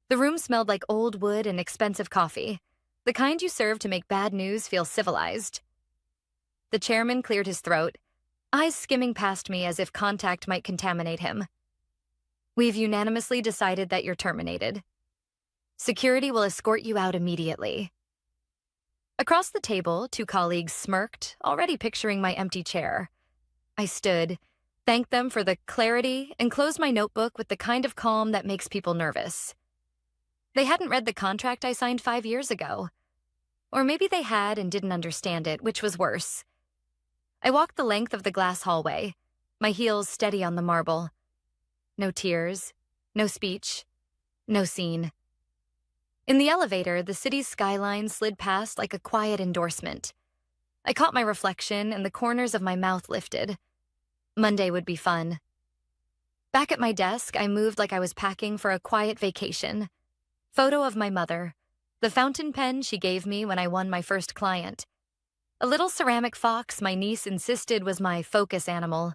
The room smelled like old wood and expensive coffee, the kind you serve to make bad news feel civilized. The chairman cleared his throat, eyes skimming past me as if contact might contaminate him. We've unanimously decided that you're terminated. Security will escort you out immediately. Across the table, two colleagues smirked, already picturing my empty chair. I stood, thanked them for the clarity, and closed my notebook with the kind of calm that makes people nervous. They hadn't read the contract I signed 5 years ago. Or maybe they had and didn't understand it, which was worse. I walked the length of the glass hallway, my heels steady on the marble. No tears, no speech, no scene. In the elevator, the city's skyline slid past like a quiet endorsement. I caught my reflection and the corners of my mouth lifted. Monday would be fun. Back at my desk, I moved like I was packing for a quiet vacation. Photo of my mother, the fountain pen she gave me when I won my first client. A little ceramic fox my niece insisted was my focus animal.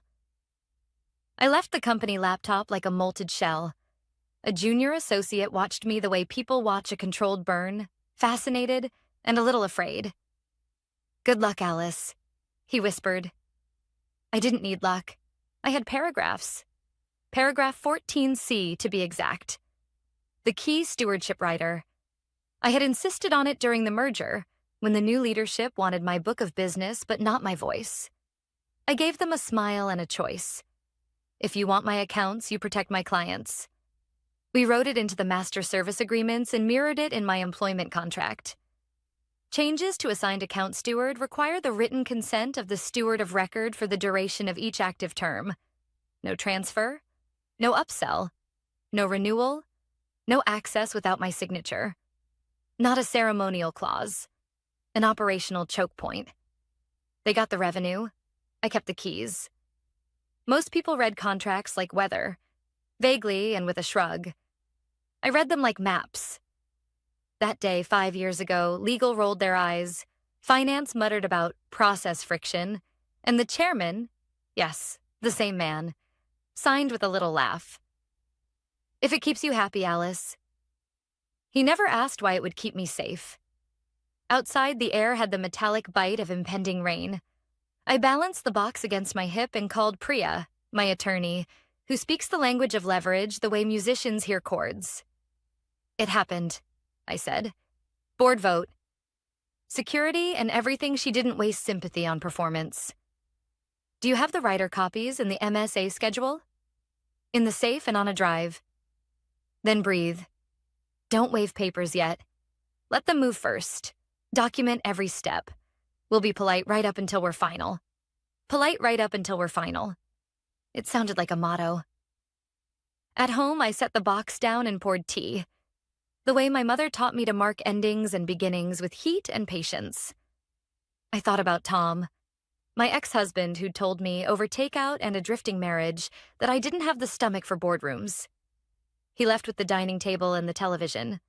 I left the company laptop like a molted shell. A junior associate watched me the way people watch a controlled burn, fascinated and a little afraid. "Good luck, Alice," he whispered. I didn't need luck. I had paragraphs. Paragraph 14C, to be exact. The key stewardship writer. I had insisted on it during the merger, when the new leadership wanted my book of business but not my voice. I gave them a smile and a choice. If you want my accounts, you protect my clients. We wrote it into the master service agreements and mirrored it in my employment contract. Changes to assigned account steward require the written consent of the steward of record for the duration of each active term. No transfer, no upsell, no renewal, no access without my signature. Not a ceremonial clause. An operational choke point. They got the revenue. I kept the keys. Most people read contracts like weather, vaguely and with a shrug. I read them like maps. That day, 5 years ago, legal rolled their eyes, finance muttered about process friction, and the chairman, yes, the same man, signed with a little laugh. "If it keeps you happy, Alice." He never asked why it would keep me safe. Outside, the air had the metallic bite of impending rain. I balanced the box against my hip and called Priya, my attorney, who speaks the language of leverage the way musicians hear chords. "It happened," I said. "Board vote. Security and everything she didn't waste sympathy on performance. Do you have the writer copies and the MSA schedule?" "In the safe and on a drive." "Then breathe. Don't wave papers yet. Let them move first. Document every step. We'll be polite right up until we're final. Polite right up until we're final." It sounded like a motto. At home, I set the box down and poured tea. The way my mother taught me to mark endings and beginnings with heat and patience. I thought about Tom, my ex-husband who'd told me over takeout and a drifting marriage that I didn't have the stomach for boardrooms. He left with the dining table and the television.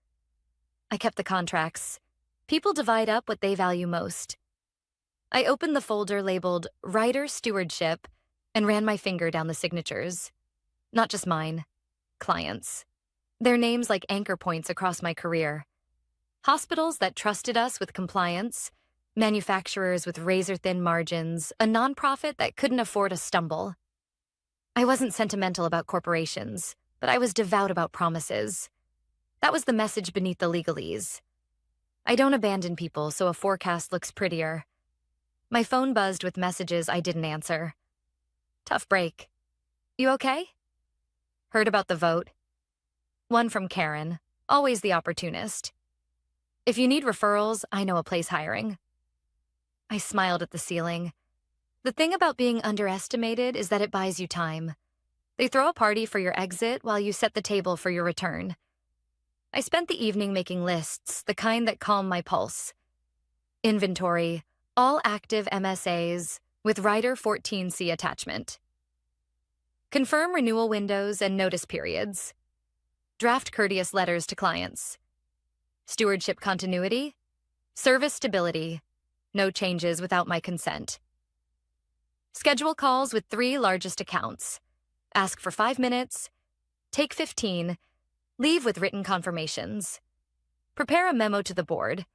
I kept the contracts. People divide up what they value most. I opened the folder labeled Writer Stewardship and ran my finger down the signatures. Not just mine, clients. Their names like anchor points across my career. Hospitals that trusted us with compliance, manufacturers with razor-thin margins, a nonprofit that couldn't afford a stumble. I wasn't sentimental about corporations, but I was devout about promises. That was the message beneath the legalese. I don't abandon people so a forecast looks prettier. My phone buzzed with messages I didn't answer. Tough break. "You okay?" "Heard about the vote." One from Karen, always the opportunist. "If you need referrals, I know a place hiring." I smiled at the ceiling. The thing about being underestimated is that it buys you time. They throw a party for your exit while you set the table for your return. I spent the evening making lists, the kind that calm my pulse. Inventory, all active MSAs, with Writer 14C attachment. Confirm renewal windows and notice periods. Draft courteous letters to clients. Stewardship continuity. Service stability. No changes without my consent. Schedule calls with 3 largest accounts. Ask for 5 minutes. Take 15. Leave with written confirmations. Prepare a memo to the board.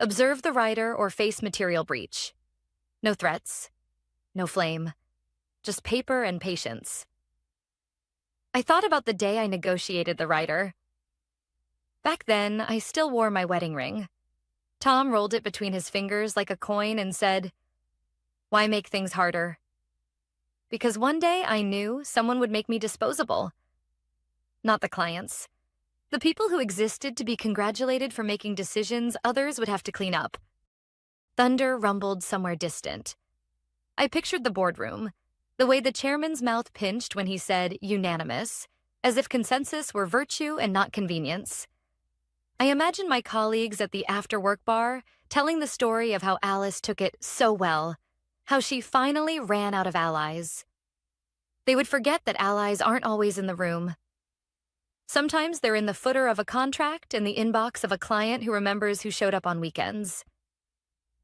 Observe the writer or face material breach. No threats. No flame. Just paper and patience. I thought about the day I negotiated the writer. Back then, I still wore my wedding ring. Tom rolled it between his fingers like a coin and said, "Why make things harder?" Because one day I knew someone would make me disposable. Not the clients. The people who existed to be congratulated for making decisions others would have to clean up. Thunder rumbled somewhere distant. I pictured the boardroom, the way the chairman's mouth pinched when he said unanimous, as if consensus were virtue and not convenience. I imagined my colleagues at the after-work bar telling the story of how Alice took it so well, how she finally ran out of allies. They would forget that allies aren't always in the room. Sometimes they're in the footer of a contract and the inbox of a client who remembers who showed up on weekends.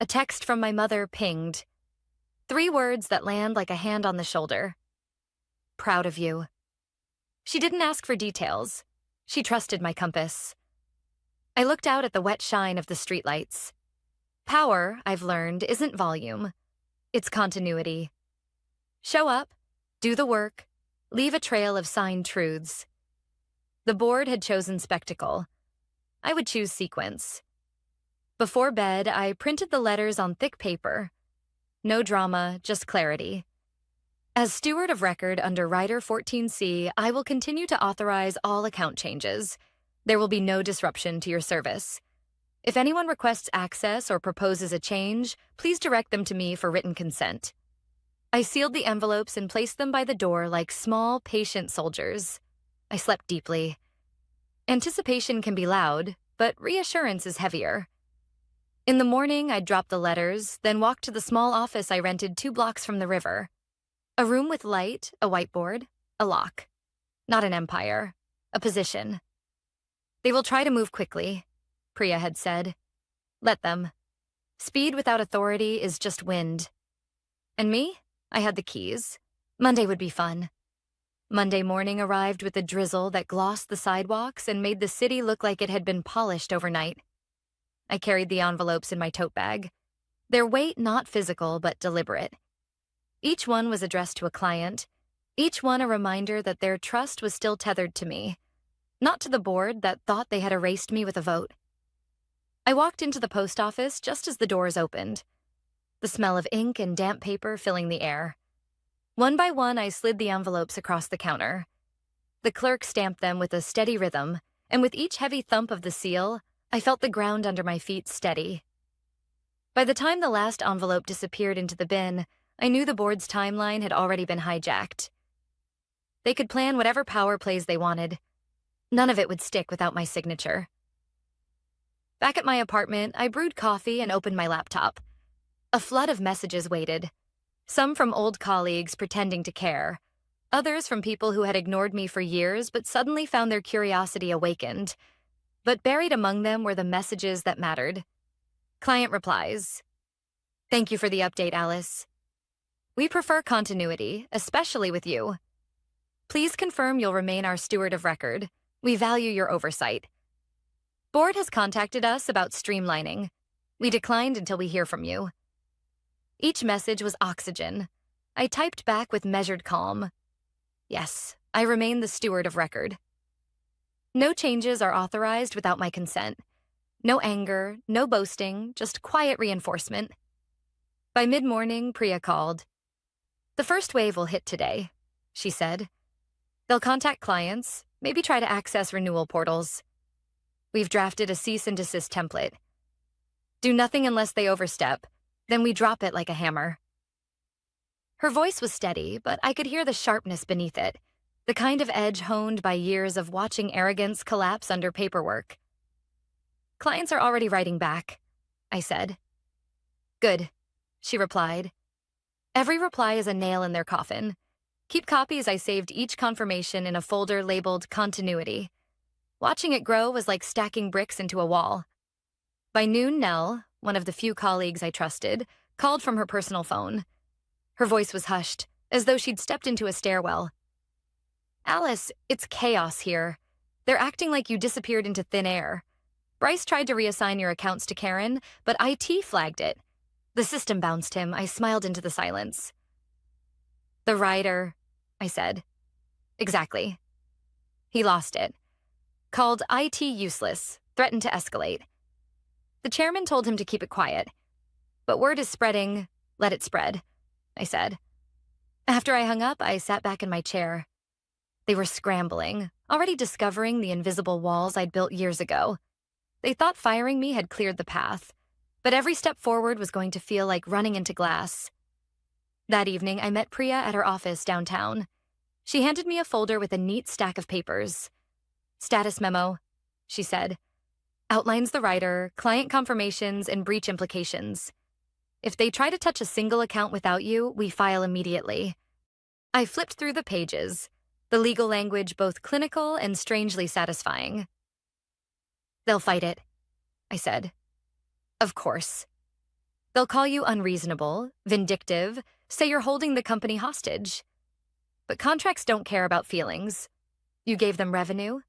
A text from my mother pinged. 3 words that land like a hand on the shoulder. Proud of you. She didn't ask for details. She trusted my compass. I looked out at the wet shine of the streetlights. Power, I've learned, isn't volume. It's continuity. Show up, do the work, leave a trail of signed truths. The board had chosen spectacle. I would choose sequence. Before bed, I printed the letters on thick paper. No drama, just clarity. As steward of record under Rider 14C, I will continue to authorize all account changes. There will be no disruption to your service. If anyone requests access or proposes a change, please direct them to me for written consent. I sealed the envelopes and placed them by the door like small, patient soldiers. I slept deeply. Anticipation can be loud, but reassurance is heavier. In the morning, I'd drop the letters, then walk to the small office I rented 2 blocks from the river. A room with light, a whiteboard, a lock. Not an empire, a position. They will try to move quickly, Priya had said. Let them. Speed without authority is just wind. And me? I had the keys. Monday would be fun. Monday morning arrived with a drizzle that glossed the sidewalks and made the city look like it had been polished overnight. I carried the envelopes in my tote bag. Their weight not physical, but deliberate. Each one was addressed to a client, each one a reminder that their trust was still tethered to me, not to the board that thought they had erased me with a vote. I walked into the post office just as the doors opened, the smell of ink and damp paper filling the air. One by one, I slid the envelopes across the counter. The clerk stamped them with a steady rhythm, and with each heavy thump of the seal, I felt the ground under my feet steady. By the time the last envelope disappeared into the bin, I knew the board's timeline had already been hijacked. They could plan whatever power plays they wanted. None of it would stick without my signature. Back at my apartment, I brewed coffee and opened my laptop. A flood of messages waited. Some from old colleagues pretending to care. Others from people who had ignored me for years but suddenly found their curiosity awakened. But buried among them were the messages that mattered. Client replies. Thank you for the update, Alice. We prefer continuity, especially with you. Please confirm you'll remain our steward of record. We value your oversight. Board has contacted us about streamlining. We declined until we hear from you. Each message was oxygen. I typed back with measured calm. Yes, I remain the steward of record. No changes are authorized without my consent. No anger, no boasting, just quiet reinforcement. By mid-morning, Priya called. The first wave will hit today, she said. They'll contact clients, maybe try to access renewal portals. We've drafted a cease and desist template. Do nothing unless they overstep, then we drop it like a hammer. Her voice was steady, but I could hear the sharpness beneath it, the kind of edge honed by years of watching arrogance collapse under paperwork. Clients are already writing back, I said. Good, she replied. Every reply is a nail in their coffin. Keep copies. I saved each confirmation in a folder labeled continuity. Watching it grow was like stacking bricks into a wall. By noon, Nell, one of the few colleagues I trusted, called from her personal phone. Her voice was hushed, as though she'd stepped into a stairwell. Alice, it's chaos here. They're acting like you disappeared into thin air. Bryce tried to reassign your accounts to Karen, but IT flagged it. The system bounced him. I smiled into the silence. The writer, I said. Exactly. He lost it. Called IT useless, threatened to escalate. The chairman told him to keep it quiet. But word is spreading, let it spread, I said. After I hung up, I sat back in my chair. They were scrambling, already discovering the invisible walls I'd built years ago. They thought firing me had cleared the path, but every step forward was going to feel like running into glass. That evening, I met Priya at her office downtown. She handed me a folder with a neat stack of papers. Status memo, she said. Outlines the writer, client confirmations, and breach implications. If they try to touch a single account without you, we file immediately. I flipped through the pages, the legal language both clinical and strangely satisfying. They'll fight it, I said. Of course. They'll call you unreasonable, vindictive, say you're holding the company hostage. But contracts don't care about feelings. You gave them revenue.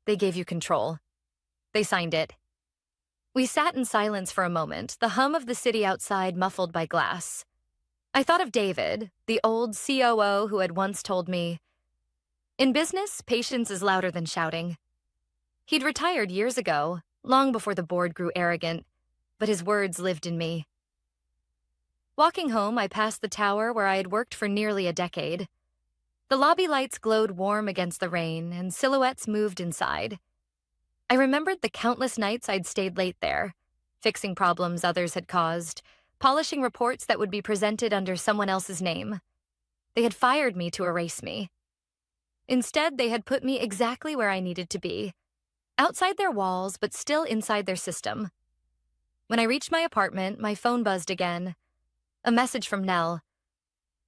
They gave you control. They signed it. We sat in silence for a moment, the hum of the city outside muffled by glass. I thought of David, the old COO who had once told me, "In business, patience is louder than shouting." He'd retired years ago, long before the board grew arrogant, but his words lived in me. Walking home, I passed the tower where I had worked for nearly a decade. The lobby lights glowed warm against the rain, and silhouettes moved inside. I remembered the countless nights I'd stayed late there, fixing problems others had caused, polishing reports that would be presented under someone else's name. They had fired me to erase me. Instead, they had put me exactly where I needed to be, outside their walls, but still inside their system. When I reached my apartment, my phone buzzed again. A message from Nell.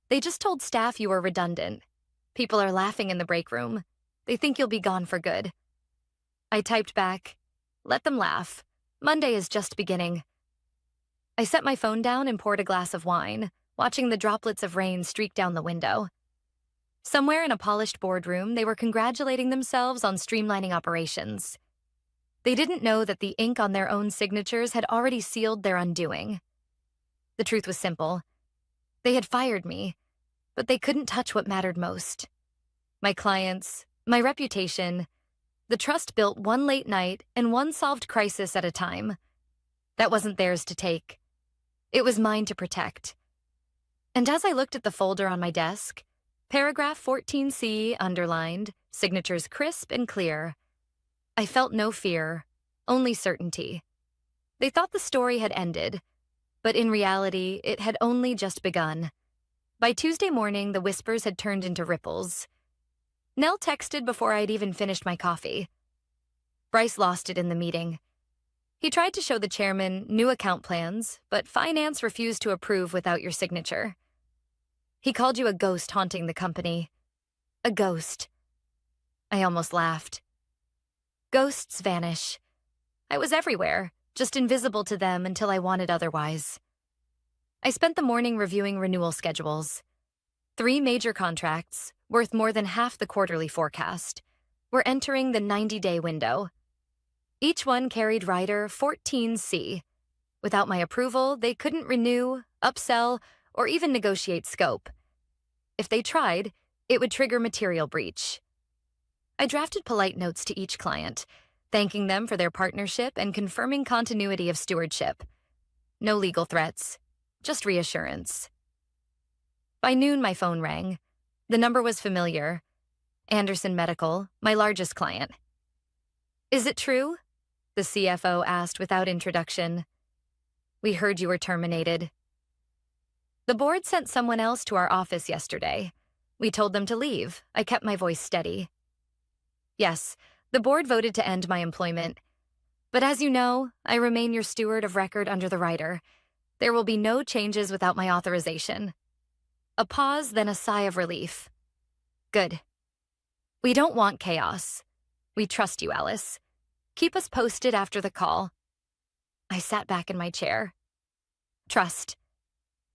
"They just told staff you were redundant. People are laughing in the break room. They think you'll be gone for good." I typed back, "Let them laugh. Monday is just beginning." I set my phone down and poured a glass of wine, watching the droplets of rain streak down the window. Somewhere in a polished boardroom, they were congratulating themselves on streamlining operations. They didn't know that the ink on their own signatures had already sealed their undoing. The truth was simple. They had fired me, but they couldn't touch what mattered most. My clients, my reputation, the trust built one late night and one solved crisis at a time. That wasn't theirs to take. It was mine to protect. And as I looked at the folder on my desk, paragraph 14C underlined, signatures crisp and clear, I felt no fear, only certainty. They thought the story had ended, but in reality, it had only just begun. By Tuesday morning, the whispers had turned into ripples. Nell texted before I'd even finished my coffee. Bryce lost it in the meeting. He tried to show the chairman new account plans, but finance refused to approve without your signature. He called you a ghost haunting the company. A ghost. I almost laughed. Ghosts vanish. I was everywhere, just invisible to them until I wanted otherwise. I spent the morning reviewing renewal schedules. 3 major contracts, worth more than half the quarterly forecast, were entering the 90-day window. Each one carried rider 14C. Without my approval, they couldn't renew, upsell, or even negotiate scope. If they tried, it would trigger material breach. I drafted polite notes to each client, thanking them for their partnership and confirming continuity of stewardship. No legal threats, just reassurance. By noon, my phone rang. The number was familiar. Anderson Medical, my largest client. "Is it true?" the CFO asked without introduction. "We heard you were terminated." The board sent someone else to our office yesterday. We told them to leave. I kept my voice steady. Yes, the board voted to end my employment. But as you know, I remain your steward of record under the writer. There will be no changes without my authorization. A pause, then a sigh of relief. Good. We don't want chaos. We trust you, Alice. Keep us posted after the call. I sat back in my chair. Trust.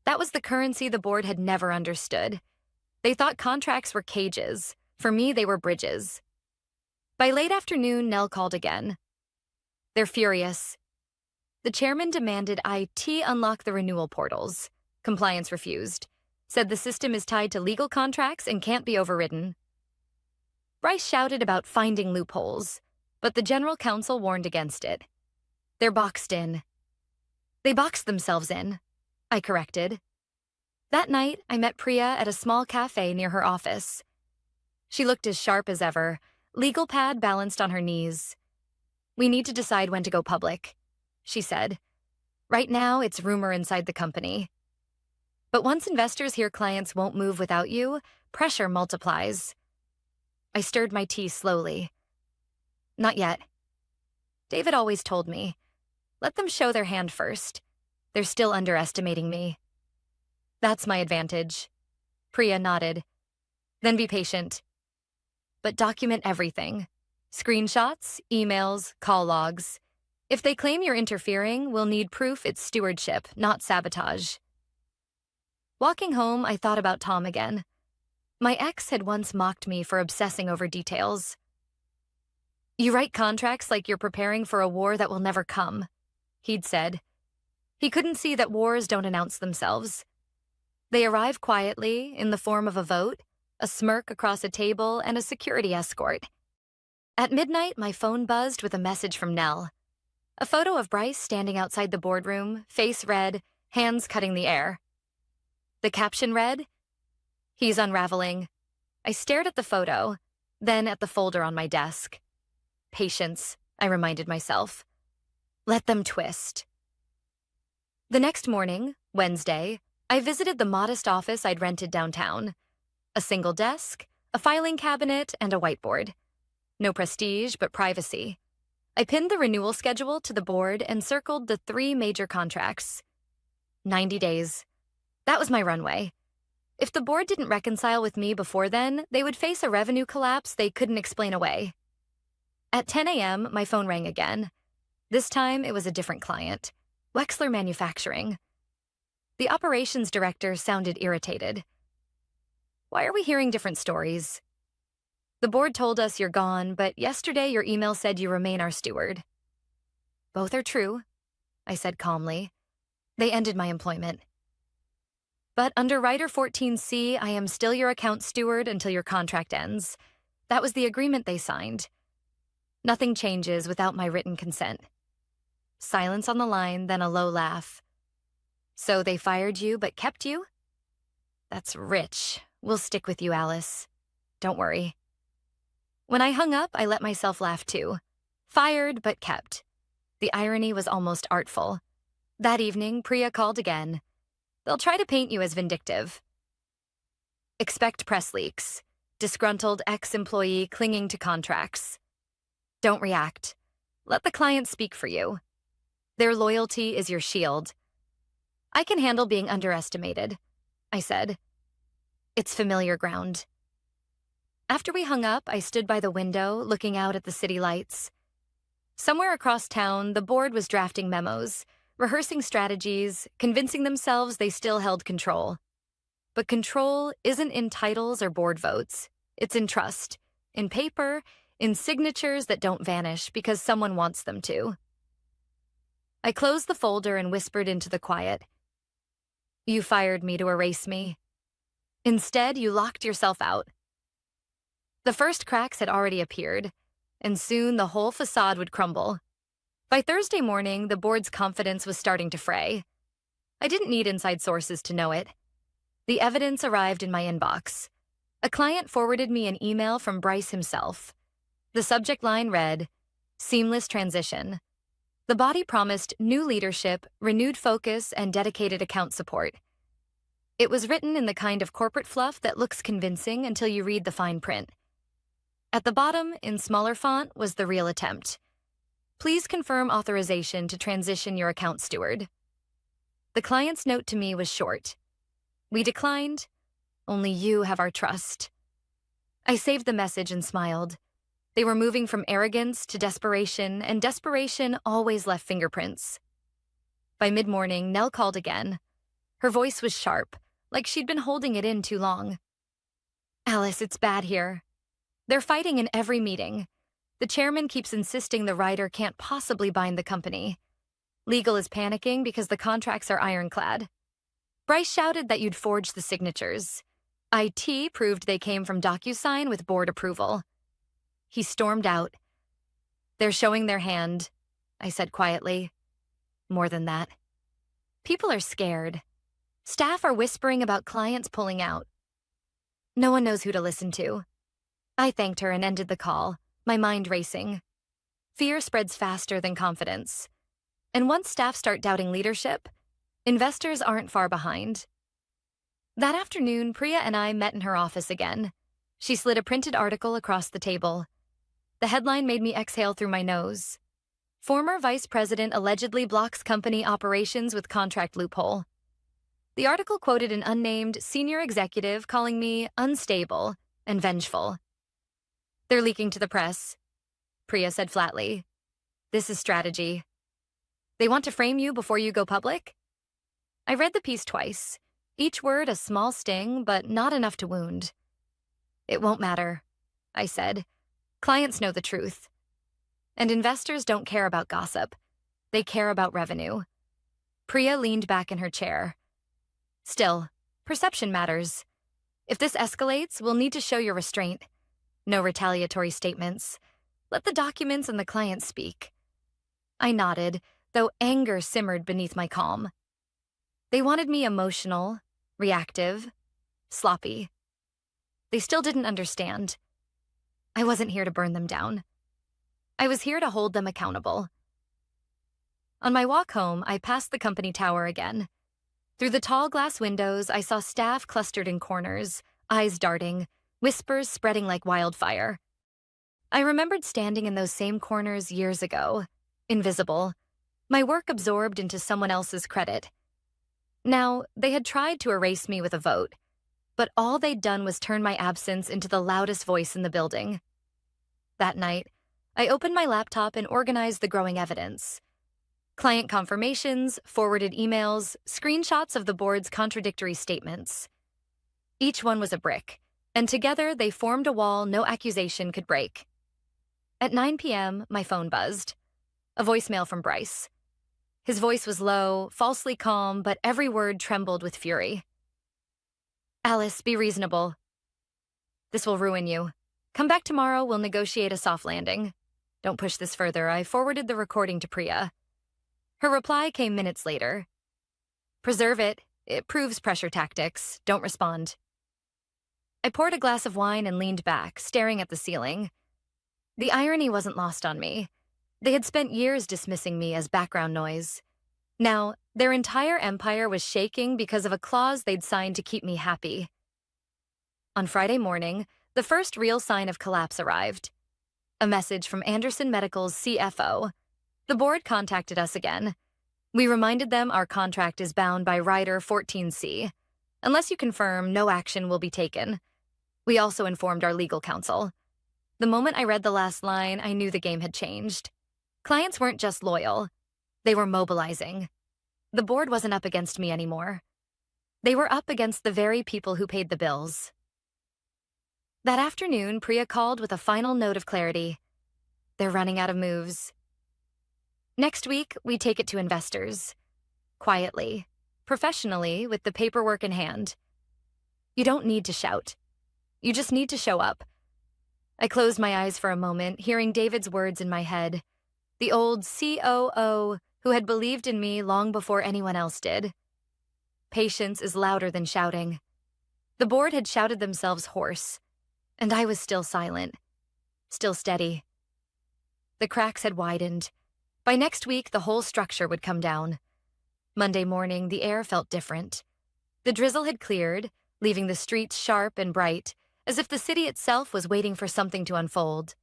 That was the currency the board had never understood. They thought contracts were cages. For me, they were bridges. By By late afternoon, Nell called again. They're furious. The chairman demanded IT unlock the renewal portals. Compliance refused. Said the system is tied to legal contracts and can't be overridden. Bryce shouted about finding loopholes, but the general counsel warned against it. They're boxed in. They boxed themselves in, I corrected. That night, I met Priya at a small cafe near her office. She looked as sharp as ever, legal pad balanced on her knees. We need to decide when to go public, she said. Right now, it's rumor inside the company. But once investors hear clients won't move without you, pressure multiplies. I stirred my tea slowly. Not yet. David always told me, let them show their hand first. They're still underestimating me. That's my advantage. Priya nodded. Then be patient. But document everything. Screenshots, emails, call logs. If they claim you're interfering, we'll need proof it's stewardship, not sabotage. Walking home, I thought about Tom again. My ex had once mocked me for obsessing over details. You write contracts like you're preparing for a war that will never come, he'd said. He couldn't see that wars don't announce themselves. They arrive quietly, in the form of a vote, a smirk across a table, and a security escort. At midnight, my phone buzzed with a message from Nell. A photo of Bryce standing outside the boardroom, face red, hands cutting the air. The caption read, "He's unraveling." I stared at the photo, then at the folder on my desk. Patience, I reminded myself. Let them twist. The next morning, Wednesday, I visited the modest office I'd rented downtown. A single desk, a filing cabinet, and a whiteboard. No prestige, but privacy. I pinned the renewal schedule to the board and circled the 3 major contracts. 90 days. That was my runway. If the board didn't reconcile with me before then, they would face a revenue collapse they couldn't explain away. At 10 a.m., my phone rang again. This time, it was a different client. Wexler Manufacturing. The operations director sounded irritated. Why are we hearing different stories? The board told us you're gone, but yesterday your email said you remain our steward. Both are true, I said calmly. They ended my employment. But under Rider 14C, I am still your account steward until your contract ends. That was the agreement they signed. Nothing changes without my written consent. Silence on the line, then a low laugh. So they fired you but kept you? That's rich. We'll stick with you, Alice. Don't worry. When I hung up, I let myself laugh too. Fired but kept. The irony was almost artful. That evening, Priya called again. They'll try to paint you as vindictive. Expect press leaks. Disgruntled ex-employee clinging to contracts. Don't react. Let the client speak for you. Their loyalty is your shield. I can handle being underestimated, I said. It's familiar ground. After we hung up, I stood by the window, looking out at the city lights. Somewhere across town, the board was drafting memos, rehearsing strategies, convincing themselves they still held control. But control isn't in titles or board votes. It's in trust, in paper, in signatures that don't vanish because someone wants them to. I closed the folder and whispered into the quiet. You fired me to erase me. Instead, you locked yourself out. The first cracks had already appeared, and soon the whole facade would crumble. By Thursday morning, the board's confidence was starting to fray. I didn't need inside sources to know it. The evidence arrived in my inbox. A client forwarded me an email from Bryce himself. The subject line read, "Seamless transition." The body promised new leadership, renewed focus, and dedicated account support. It was written in the kind of corporate fluff that looks convincing until you read the fine print. At the bottom, in smaller font, was the real attempt. Please confirm authorization to transition your account steward. The client's note to me was short. We declined. Only you have our trust. I saved the message and smiled. They were moving from arrogance to desperation, and desperation always left fingerprints. By mid-morning, Nell called again. Her voice was sharp, like she'd been holding it in too long. Alice, it's bad here. They're fighting in every meeting. The chairman keeps insisting the writer can't possibly bind the company. Legal is panicking because the contracts are ironclad. Bryce shouted that you'd forged the signatures. IT proved they came from DocuSign with board approval. He stormed out. "They're showing their hand," I said quietly. "More than that. People are scared. Staff are whispering about clients pulling out. No one knows who to listen to." I thanked her and ended the call, my mind racing. Fear spreads faster than confidence. And once staff start doubting leadership, investors aren't far behind. That afternoon, Priya and I met in her office again. She slid a printed article across the table. The headline made me exhale through my nose. "Former Vice President allegedly blocks company operations with contract loophole." The article quoted an unnamed senior executive calling me unstable and vengeful. "They're leaking to the press," Priya said flatly. "This is strategy. They want to frame you before you go public?" I read the piece twice, each word a small sting, but not enough to wound. "It won't matter," I said. "Clients know the truth. And investors don't care about gossip. They care about revenue." Priya leaned back in her chair. "Still, perception matters. If this escalates, we'll need to show your restraint. No retaliatory statements. Let the documents and the clients speak." I nodded, though anger simmered beneath my calm. They wanted me emotional, reactive, sloppy. They still didn't understand. I wasn't here to burn them down. I was here to hold them accountable. On my walk home, I passed the company tower again. Through the tall glass windows, I saw staff clustered in corners, eyes darting, whispers spreading like wildfire. I remembered standing in those same corners years ago, invisible, my work absorbed into someone else's credit. Now, they had tried to erase me with a vote, but all they'd done was turn my absence into the loudest voice in the building. That night, I opened my laptop and organized the growing evidence. Client confirmations, forwarded emails, screenshots of the board's contradictory statements. Each one was a brick, and together they formed a wall no accusation could break. At 9 p.m., my phone buzzed. A voicemail from Bryce. His voice was low, falsely calm, but every word trembled with fury. "Alice, be reasonable. This will ruin you. Come back tomorrow, we'll negotiate a soft landing. Don't push this further." I forwarded the recording to Priya. Her reply came minutes later. "Preserve it. It proves pressure tactics. Don't respond." I poured a glass of wine and leaned back, staring at the ceiling. The irony wasn't lost on me. They had spent years dismissing me as background noise. Now, their entire empire was shaking because of a clause they'd signed to keep me happy. On Friday morning, the first real sign of collapse arrived. A message from Anderson Medical's CFO. The board contacted us again. We reminded them our contract is bound by Rider 14C. Unless you confirm, no action will be taken. We also informed our legal counsel. The moment I read the last line, I knew the game had changed. Clients weren't just loyal. They were mobilizing. The board wasn't up against me anymore. They were up against the very people who paid the bills. That afternoon, Priya called with a final note of clarity. "They're running out of moves." Next week, we take it to investors. Quietly, professionally, with the paperwork in hand. You don't need to shout. You just need to show up. I closed my eyes for a moment, hearing David's words in my head. The old COO who had believed in me long before anyone else did. Patience is louder than shouting. The board had shouted themselves hoarse, and I was still silent, still steady. The cracks had widened. By next week, the whole structure would come down. Monday morning, the air felt different. The drizzle had cleared, leaving the streets sharp and bright, as if the city itself was waiting for something to unfold.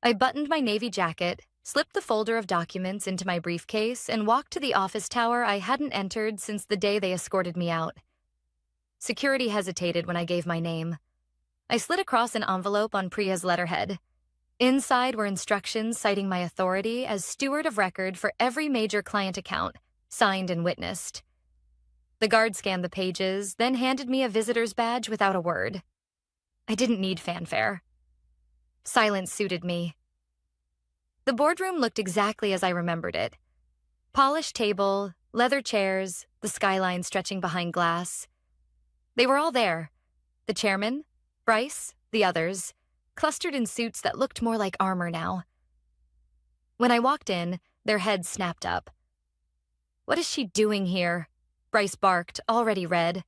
I buttoned my navy jacket, slipped the folder of documents into my briefcase, and walked to the office tower I hadn't entered since the day they escorted me out. Security hesitated when I gave my name. I slid across an envelope on Priya's letterhead. Inside were instructions citing my authority as steward of record for every major client account, signed and witnessed. The guard scanned the pages, then handed me a visitor's badge without a word. I didn't need fanfare. Silence suited me. The boardroom looked exactly as I remembered it. Polished table, leather chairs, the skyline stretching behind glass. They were all there. The chairman, Bryce, the others, clustered in suits that looked more like armor now. When I walked in, their heads snapped up. "What is she doing here?" Bryce barked, already red.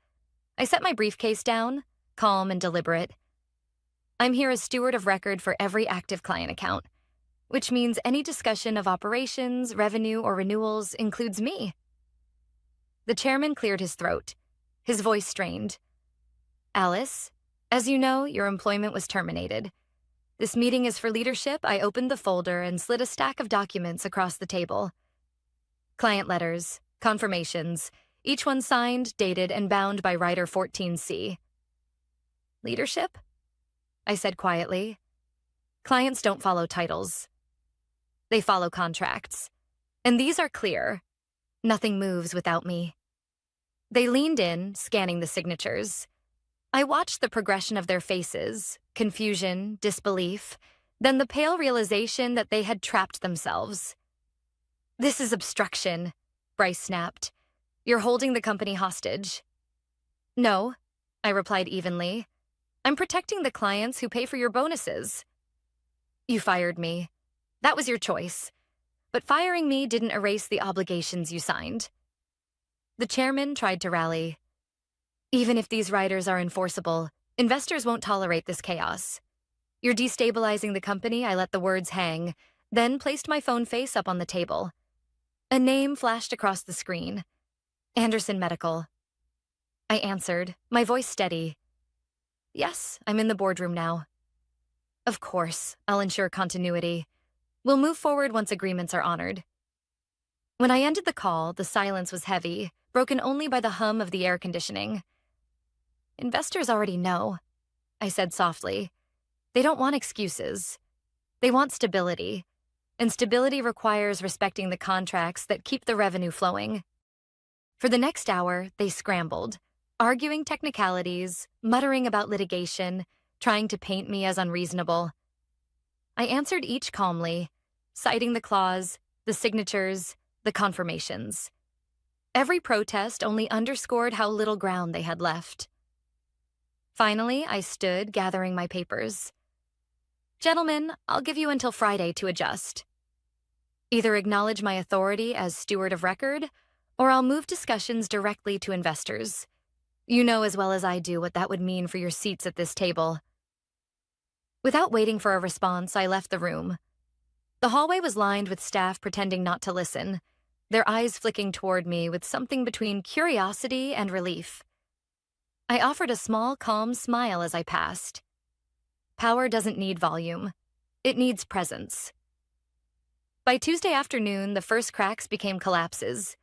I set my briefcase down, calm and deliberate. "I'm here as steward of record for every active client account, which means any discussion of operations, revenue, or renewals includes me." The chairman cleared his throat, his voice strained. "Alice, as you know, your employment was terminated. This meeting is for leadership." I opened the folder and slid a stack of documents across the table. Client letters, confirmations, each one signed, dated, and bound by Writer 14C. "Leadership?" I said quietly. "Clients don't follow titles. They follow contracts. And these are clear. Nothing moves without me." They leaned in, scanning the signatures. I watched the progression of their faces, confusion, disbelief, then the pale realization that they had trapped themselves. "This is obstruction," Bryce snapped. "You're holding the company hostage." "No," I replied evenly. "I'm protecting the clients who pay for your bonuses." "You fired me. That was your choice. But firing me didn't erase the obligations you signed." The chairman tried to rally. "Even if these riders are enforceable, investors won't tolerate this chaos. You're destabilizing the company." I let the words hang, then placed my phone face up on the table. A name flashed across the screen. "Anderson Medical." I answered, my voice steady. "Yes, I'm in the boardroom now." "Of course, I'll ensure continuity. We'll move forward once agreements are honored." When I ended the call, the silence was heavy, broken only by the hum of the air conditioning. "Investors already know," I said softly. "They don't want excuses. They want stability. And stability requires respecting the contracts that keep the revenue flowing." For the next hour, they scrambled, arguing technicalities, muttering about litigation, trying to paint me as unreasonable. I answered each calmly, citing the clause, the signatures, the confirmations. Every protest only underscored how little ground they had left. Finally, I stood, gathering my papers. "Gentlemen, I'll give you until Friday to adjust. Either acknowledge my authority as steward of record, or I'll move discussions directly to investors. You know as well as I do what that would mean for your seats at this table." Without waiting for a response, I left the room. The hallway was lined with staff pretending not to listen, their eyes flicking toward me with something between curiosity and relief. I offered a small, calm smile as I passed. Power doesn't need volume. It needs presence. By Tuesday afternoon, the first cracks became collapses.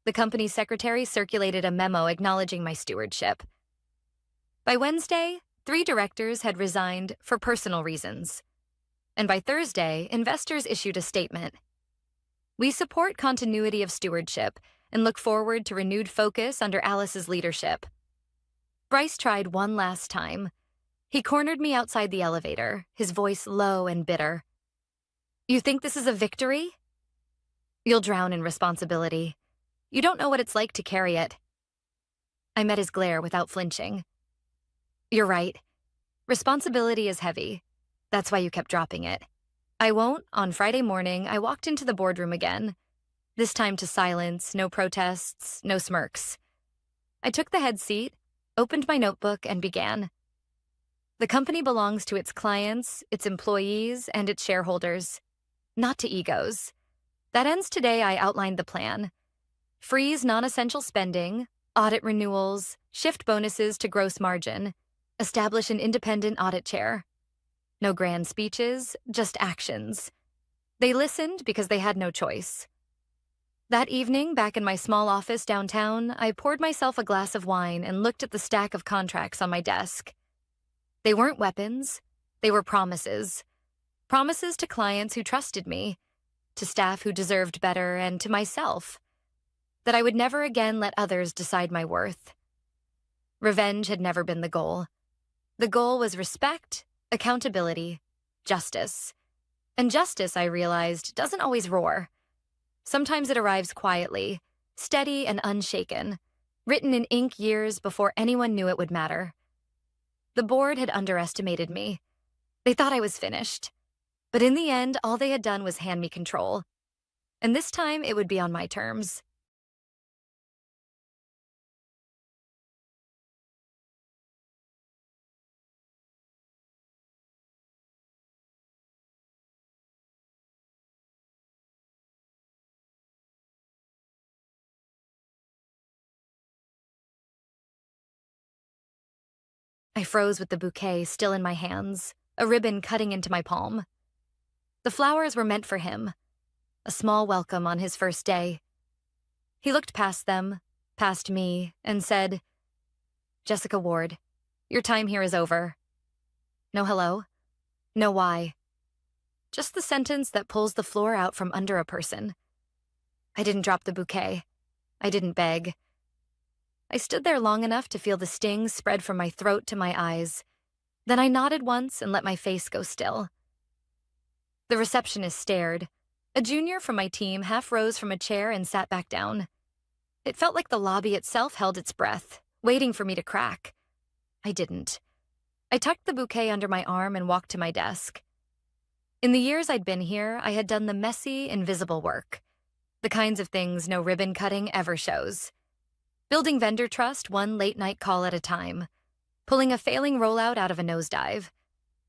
The company secretary circulated a memo acknowledging my stewardship. By Wednesday, 3 directors had resigned for personal reasons. And by Thursday, investors issued a statement. "We support continuity of stewardship and look forward to renewed focus under Alice's leadership." Bryce tried one last time. He cornered me outside the elevator, his voice low and bitter. "You think this is a victory? You'll drown in responsibility. You don't know what it's like to carry it." I met his glare without flinching. "You're right. Responsibility is heavy. That's why you kept dropping it." I won't. On Friday morning, I walked into the boardroom again. This time to silence, no protests, no smirks. I took the head seat, opened my notebook, and began. The company belongs to its clients, its employees, and its shareholders, not to egos. That ends today. I outlined the plan. Freeze non-essential spending, audit renewals, shift bonuses to gross margin, establish an independent audit chair. No grand speeches, just actions. They listened because they had no choice. That evening, back in my small office downtown, I poured myself a glass of wine and looked at the stack of contracts on my desk. They weren't weapons. They were promises. Promises to clients who trusted me, to staff who deserved better, and to myself. That I would never again let others decide my worth. Revenge had never been the goal. The goal was respect, accountability, justice. And justice, I realized, doesn't always roar. Sometimes it arrives quietly, steady and unshaken, written in ink years before anyone knew it would matter. The board had underestimated me. They thought I was finished. But in the end, all they had done was hand me control. And this time, it would be on my terms. I froze with the bouquet still in my hands, a ribbon cutting into my palm. The flowers were meant for him, a small welcome on his first day. He looked past them, past me, and said, "Jessica Ward, your time here is over." No hello, no why. Just the sentence that pulls the floor out from under a person. I didn't drop the bouquet. I didn't beg. I stood there long enough to feel the sting spread from my throat to my eyes. Then I nodded once and let my face go still. The receptionist stared. A junior from my team half rose from a chair and sat back down. It felt like the lobby itself held its breath, waiting for me to crack. I didn't. I tucked the bouquet under my arm and walked to my desk. In the years I'd been here, I had done the messy, invisible work. The kinds of things no ribbon cutting ever shows. Building vendor trust one late-night call at a time. Pulling a failing rollout out of a nosedive.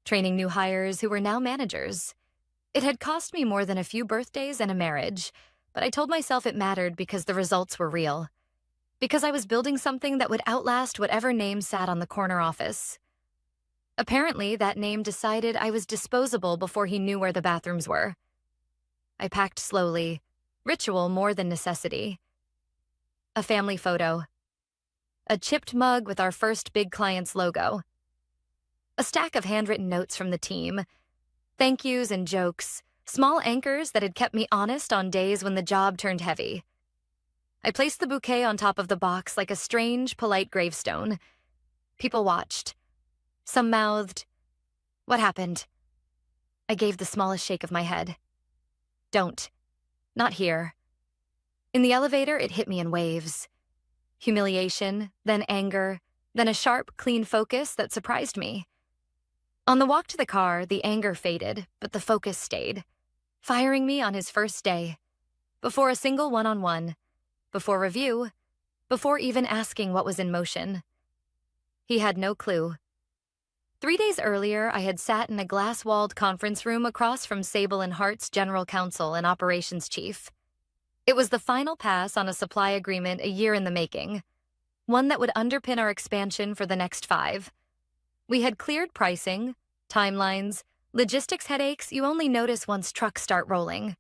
Training new hires who were now managers. It had cost me more than a few birthdays and a marriage, but I told myself it mattered because the results were real. Because I was building something that would outlast whatever name sat on the corner office. Apparently, that name decided I was disposable before he knew where the bathrooms were. I packed slowly, ritual more than necessity. A family photo. A chipped mug with our first big client's logo. A stack of handwritten notes from the team. Thank yous and jokes, small anchors that had kept me honest on days when the job turned heavy. I placed the bouquet on top of the box like a strange, polite gravestone. People watched. Some mouthed, "What happened?" I gave the smallest shake of my head. Don't. Not here. In the elevator, it hit me in waves. Humiliation, then anger, then a sharp, clean focus that surprised me. On the walk to the car, the anger faded, but the focus stayed, firing me on his first day. Before a single one-on-one, before review, before even asking what was in motion. He had no clue. 3 days earlier, I had sat in a glass-walled conference room across from Sable and Hart's general counsel and operations chief. It was the final pass on a supply agreement a year in the making, one that would underpin our expansion for the next 5. We had cleared pricing, timelines, logistics headaches you only notice once trucks start rolling.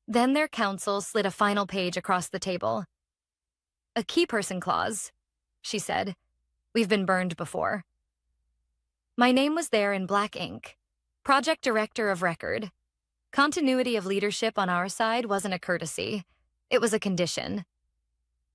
Then their counsel slid a final page across the table. "A key person clause," she said. "We've been burned before." My name was there in black ink. Project Director of Record. Continuity of leadership on our side wasn't a courtesy. It was a condition.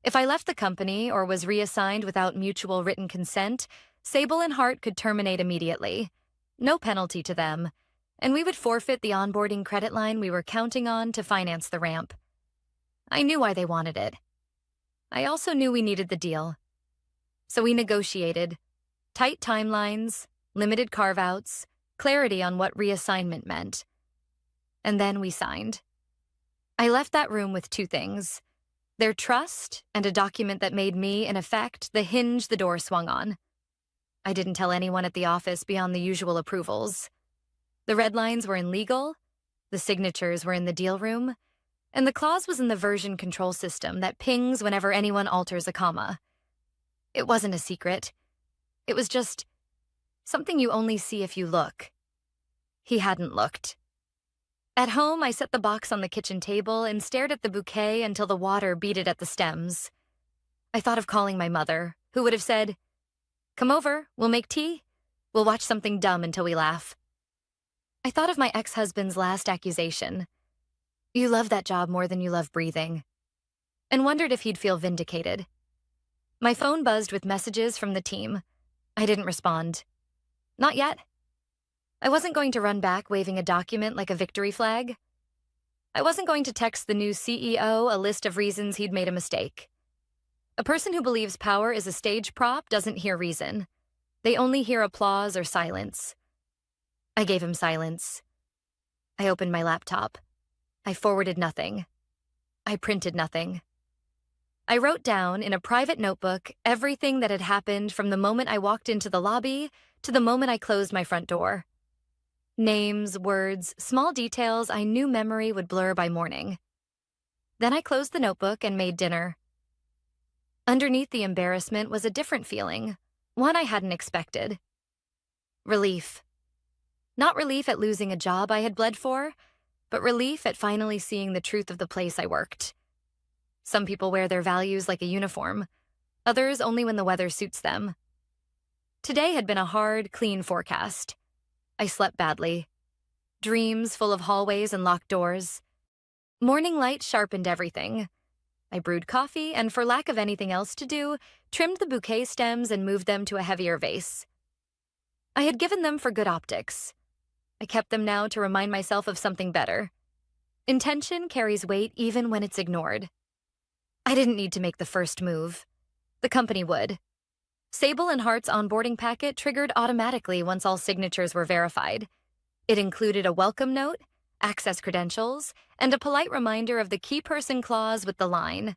If I left the company or was reassigned without mutual written consent, Sable and Hart could terminate immediately. No penalty to them. And we would forfeit the onboarding credit line we were counting on to finance the ramp. I knew why they wanted it. I also knew we needed the deal. So we negotiated. Tight timelines, limited carve-outs, clarity on what reassignment meant. And then we signed. I left that room with 2 things. Their trust and a document that made me, in effect, the hinge the door swung on. I didn't tell anyone at the office beyond the usual approvals. The red lines were in legal, the signatures were in the deal room, and the clause was in the version control system that pings whenever anyone alters a comma. It wasn't a secret. It was just something you only see if you look. He hadn't looked. At home, I set the box on the kitchen table and stared at the bouquet until the water beaded at the stems. I thought of calling my mother, who would have said, "Come over, we'll make tea. We'll watch something dumb until we laugh." I thought of my ex-husband's last accusation. "You love that job more than you love breathing," and wondered if he'd feel vindicated. My phone buzzed with messages from the team. I didn't respond. Not yet. I wasn't going to run back waving a document like a victory flag. I wasn't going to text the new CEO a list of reasons he'd made a mistake. A person who believes power is a stage prop doesn't hear reason. They only hear applause or silence. I gave him silence. I opened my laptop. I forwarded nothing. I printed nothing. I wrote down in a private notebook everything that had happened from the moment I walked into the lobby to the moment I closed my front door. Names, words, small details I knew memory would blur by morning. Then I closed the notebook and made dinner. Underneath the embarrassment was a different feeling, one I hadn't expected. Relief. Not relief at losing a job I had bled for, but relief at finally seeing the truth of the place I worked. Some people wear their values like a uniform, others only when the weather suits them. Today had been a hard, clean forecast. I slept badly. Dreams full of hallways and locked doors. Morning light sharpened everything. I brewed coffee and, for lack of anything else to do, trimmed the bouquet stems and moved them to a heavier vase. I had given them for good optics. I kept them now to remind myself of something better. Intention carries weight even when it's ignored. I didn't need to make the first move. The company would. Sable and Hart's onboarding packet triggered automatically once all signatures were verified. It included a welcome note, access credentials, and a polite reminder of the key person clause with the line,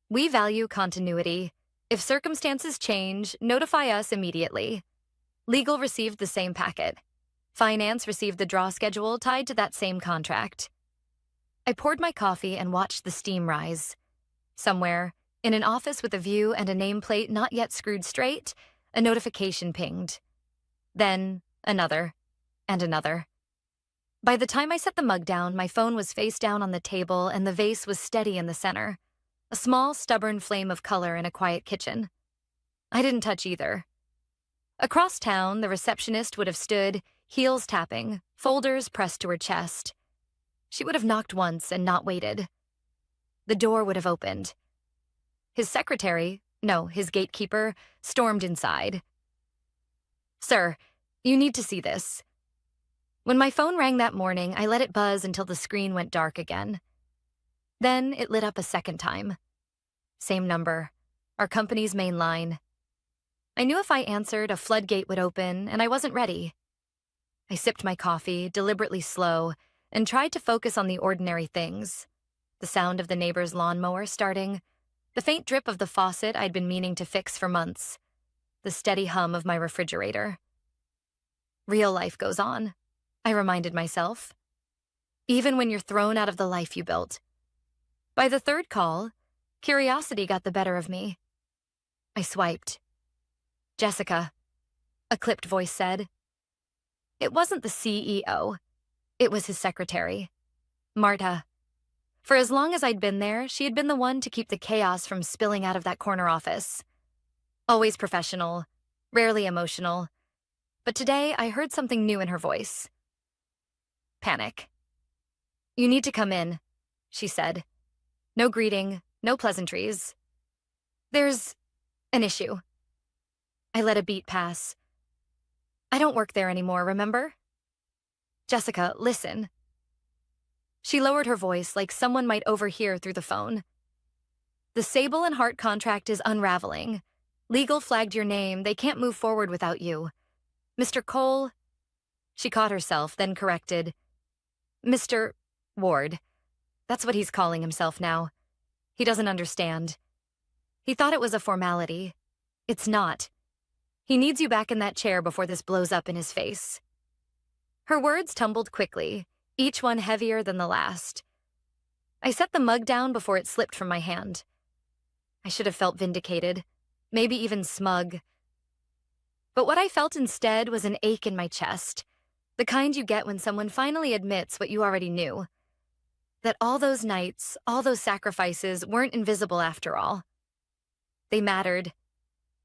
"We value continuity. If circumstances change, notify us immediately." Legal received the same packet. Finance received the draw schedule tied to that same contract. I poured my coffee and watched the steam rise. Somewhere, in an office with a view and a nameplate not yet screwed straight, a notification pinged. Then, another, and another. By the time I set the mug down, my phone was face down on the table and the vase was steady in the center, a small, stubborn flame of color in a quiet kitchen. I didn't touch either. Across town, the receptionist would have stood, heels tapping, folders pressed to her chest. She would have knocked once and not waited. The door would have opened. His gatekeeper, stormed inside. "Sir, you need to see this." When my phone rang that morning, I let it buzz until the screen went dark again. Then it lit up a second time. Same number, our company's main line. I knew if I answered, a floodgate would open, and I wasn't ready. I sipped my coffee, deliberately slow, and tried to focus on the ordinary things. The sound of the neighbor's lawnmower starting, the faint drip of the faucet I'd been meaning to fix for months, the steady hum of my refrigerator. Real life goes on, I reminded myself. Even when you're thrown out of the life you built. By the third call, curiosity got the better of me. I swiped. "Jessica," a clipped voice said. It wasn't the CEO. It was his secretary, Marta. For as long as I'd been there, she had been the one to keep the chaos from spilling out of that corner office. Always professional, rarely emotional. But today, I heard something new in her voice. Panic. "You need to come in," she said. No greeting, no pleasantries. "There's an issue." I let a beat pass. "I don't work there anymore, remember?" "Jessica, listen." She lowered her voice like someone might overhear through the phone. "The Sable and Hart contract is unraveling. Legal flagged your name. They can't move forward without you. Mr. Cole..." She caught herself, then corrected. "Mr. Ward. That's what he's calling himself now. He doesn't understand. He thought it was a formality. It's not. He needs you back in that chair before this blows up in his face." Her words tumbled quickly, each one heavier than the last. I set the mug down before it slipped from my hand. I should have felt vindicated, maybe even smug. But what I felt instead was an ache in my chest, the kind you get when someone finally admits what you already knew. That all those nights, all those sacrifices weren't invisible after all. They mattered.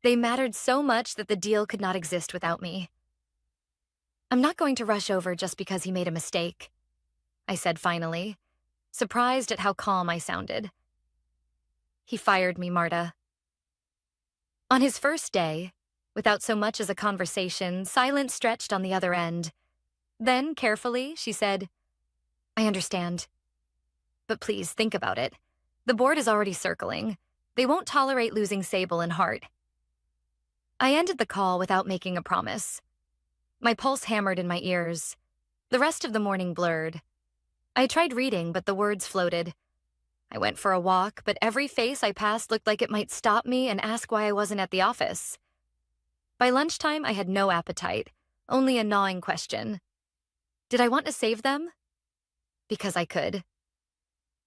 They mattered so much that the deal could not exist without me. "I'm not going to rush over just because he made a mistake," I said finally, surprised at how calm I sounded. "He fired me, Marta." On his first day, without so much as a conversation, silence stretched on the other end. Then, carefully, she said, I understand. But please, think about it. The board is already circling. They won't tolerate losing Sable and Hart. I ended the call without making a promise. My pulse hammered in my ears. The rest of the morning blurred. I tried reading, but the words floated. I went for a walk, but every face I passed looked like it might stop me and ask why I wasn't at the office. By lunchtime, I had no appetite, only a gnawing question. Did I want to save them? Because I could.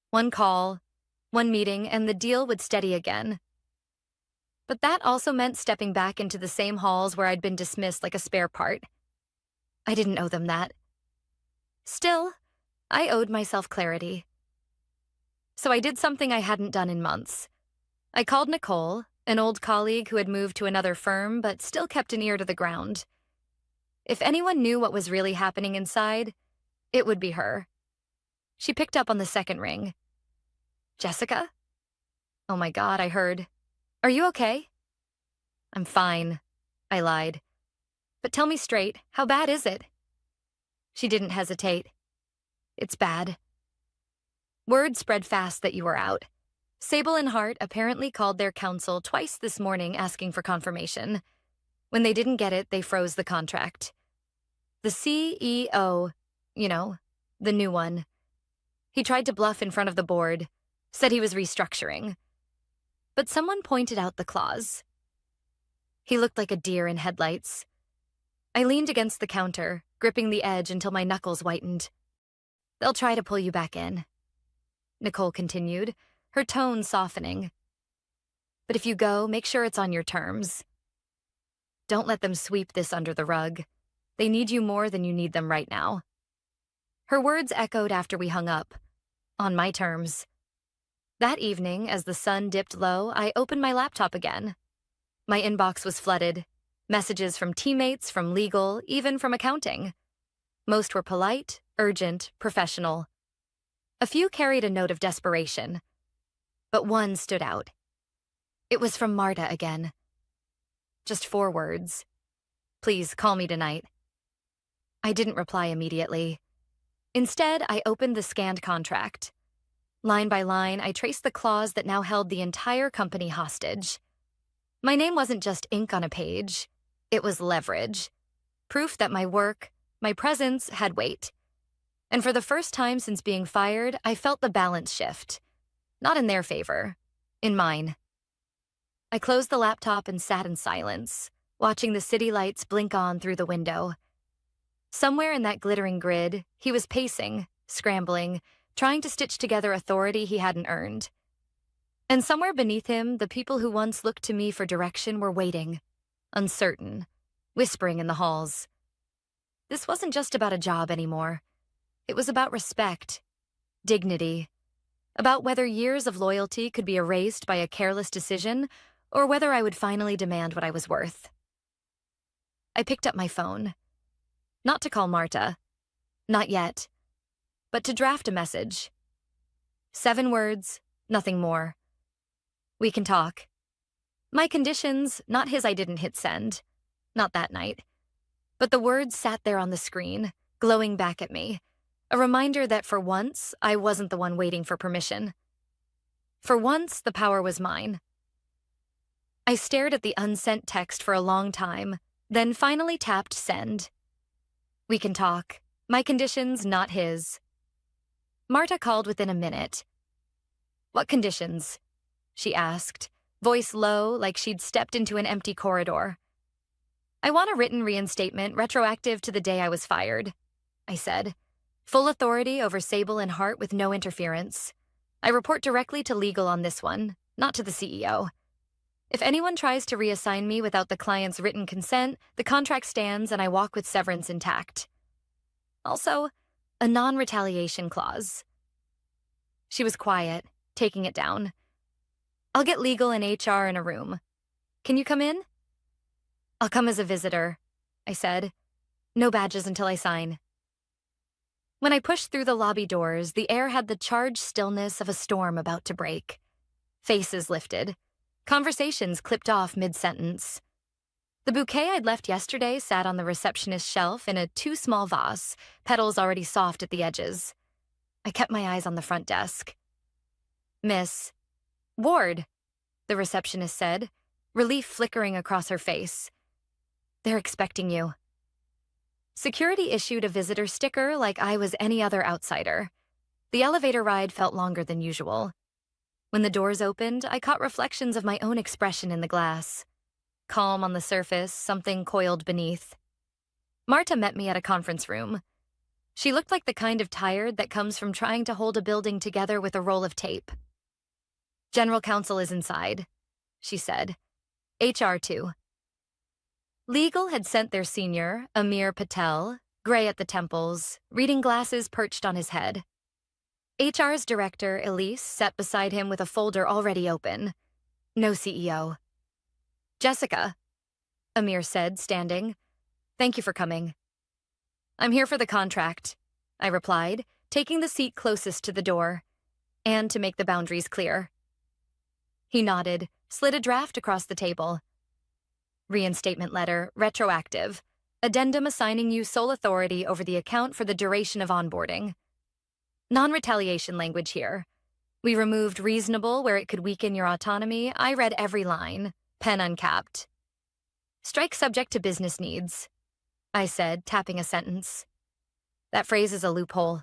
One call, one meeting, and the deal would steady again. But that also meant stepping back into the same halls where I'd been dismissed like a spare part. I didn't owe them that. Still, I owed myself clarity. So I did something I hadn't done in months. I called Nicole, an old colleague who had moved to another firm but still kept an ear to the ground. If anyone knew what was really happening inside, it would be her. She picked up on the second ring. Jessica? Oh my God, I heard. Are you okay? I'm fine, I lied. But tell me straight, how bad is it? She didn't hesitate. It's bad. Word spread fast that you were out. Sable and Hart apparently called their counsel twice this morning asking for confirmation. When they didn't get it, they froze the contract. The CEO, the new one. He tried to bluff in front of the board, said he was restructuring. But someone pointed out the clause. He looked like a deer in headlights. I leaned against the counter, gripping the edge until my knuckles whitened. They'll try to pull you back in, Nicole continued, her tone softening. But if you go, make sure it's on your terms. Don't let them sweep this under the rug. They need you more than you need them right now. Her words echoed after we hung up. On my terms. That evening, as the sun dipped low, I opened my laptop again. My inbox was flooded. Messages from teammates, from legal, even from accounting. Most were polite, urgent, professional. A few carried a note of desperation. But one stood out. It was from Marta again. Just 4 words. Please call me tonight. I didn't reply immediately. Instead, I opened the scanned contract. Line by line, I traced the clause that now held the entire company hostage. My name wasn't just ink on a page. It was leverage. Proof that my work, my presence, had weight. And for the first time since being fired, I felt the balance shift. Not in their favor, in mine. I closed the laptop and sat in silence, watching the city lights blink on through the window. Somewhere in that glittering grid, he was pacing, scrambling, trying to stitch together authority he hadn't earned. And somewhere beneath him, the people who once looked to me for direction were waiting, uncertain, whispering in the halls. This wasn't just about a job anymore. It was about respect, dignity, about whether years of loyalty could be erased by a careless decision or whether I would finally demand what I was worth. I picked up my phone. Not to call Marta. Not yet. But to draft a message. 7 words, nothing more. We can talk. My conditions, not his I didn't hit send. Not that night. But the words sat there on the screen, glowing back at me. A reminder that for once, I wasn't the one waiting for permission. For once, the power was mine. I stared at the unsent text for a long time, then finally tapped send. We can talk. My conditions, not his. Marta called within a minute. What conditions? She asked, voice low like she'd stepped into an empty corridor. I want a written reinstatement retroactive to the day I was fired, I said. Full authority over Sable and Hart with no interference. I report directly to legal on this one, not to the CEO. If anyone tries to reassign me without the client's written consent, the contract stands and I walk with severance intact. Also, a non-retaliation clause. She was quiet, taking it down. I'll get legal and HR in a room. Can you come in? I'll come as a visitor, I said. No badges until I sign. When I pushed through the lobby doors, the air had the charged stillness of a storm about to break. Faces lifted. Conversations clipped off mid-sentence. The bouquet I'd left yesterday sat on the receptionist's shelf in a too small vase, petals already soft at the edges. I kept my eyes on the front desk. Miss Ward, the receptionist said, relief flickering across her face. They're expecting you. Security issued a visitor sticker like I was any other outsider. The elevator ride felt longer than usual. When the doors opened, I caught reflections of my own expression in the glass. Calm on the surface, something coiled beneath. Marta met me at a conference room. She looked like the kind of tired that comes from trying to hold a building together with a roll of tape. General counsel is inside, she said. HR too. Legal had sent their senior, Amir Patel, gray at the temples, reading glasses perched on his head. HR's director, Elise, sat beside him with a folder already open. No CEO. Jessica, Amir said, standing. Thank you for coming. I'm here for the contract, I replied, taking the seat closest to the door, and to make the boundaries clear. He nodded, slid a draft across the table. Reinstatement letter, retroactive. Addendum assigning you sole authority over the account for the duration of onboarding. Non-retaliation language here. We removed reasonable where it could weaken your autonomy. I read every line, pen uncapped. Strike subject to business needs, I said, tapping a sentence. That phrase is a loophole.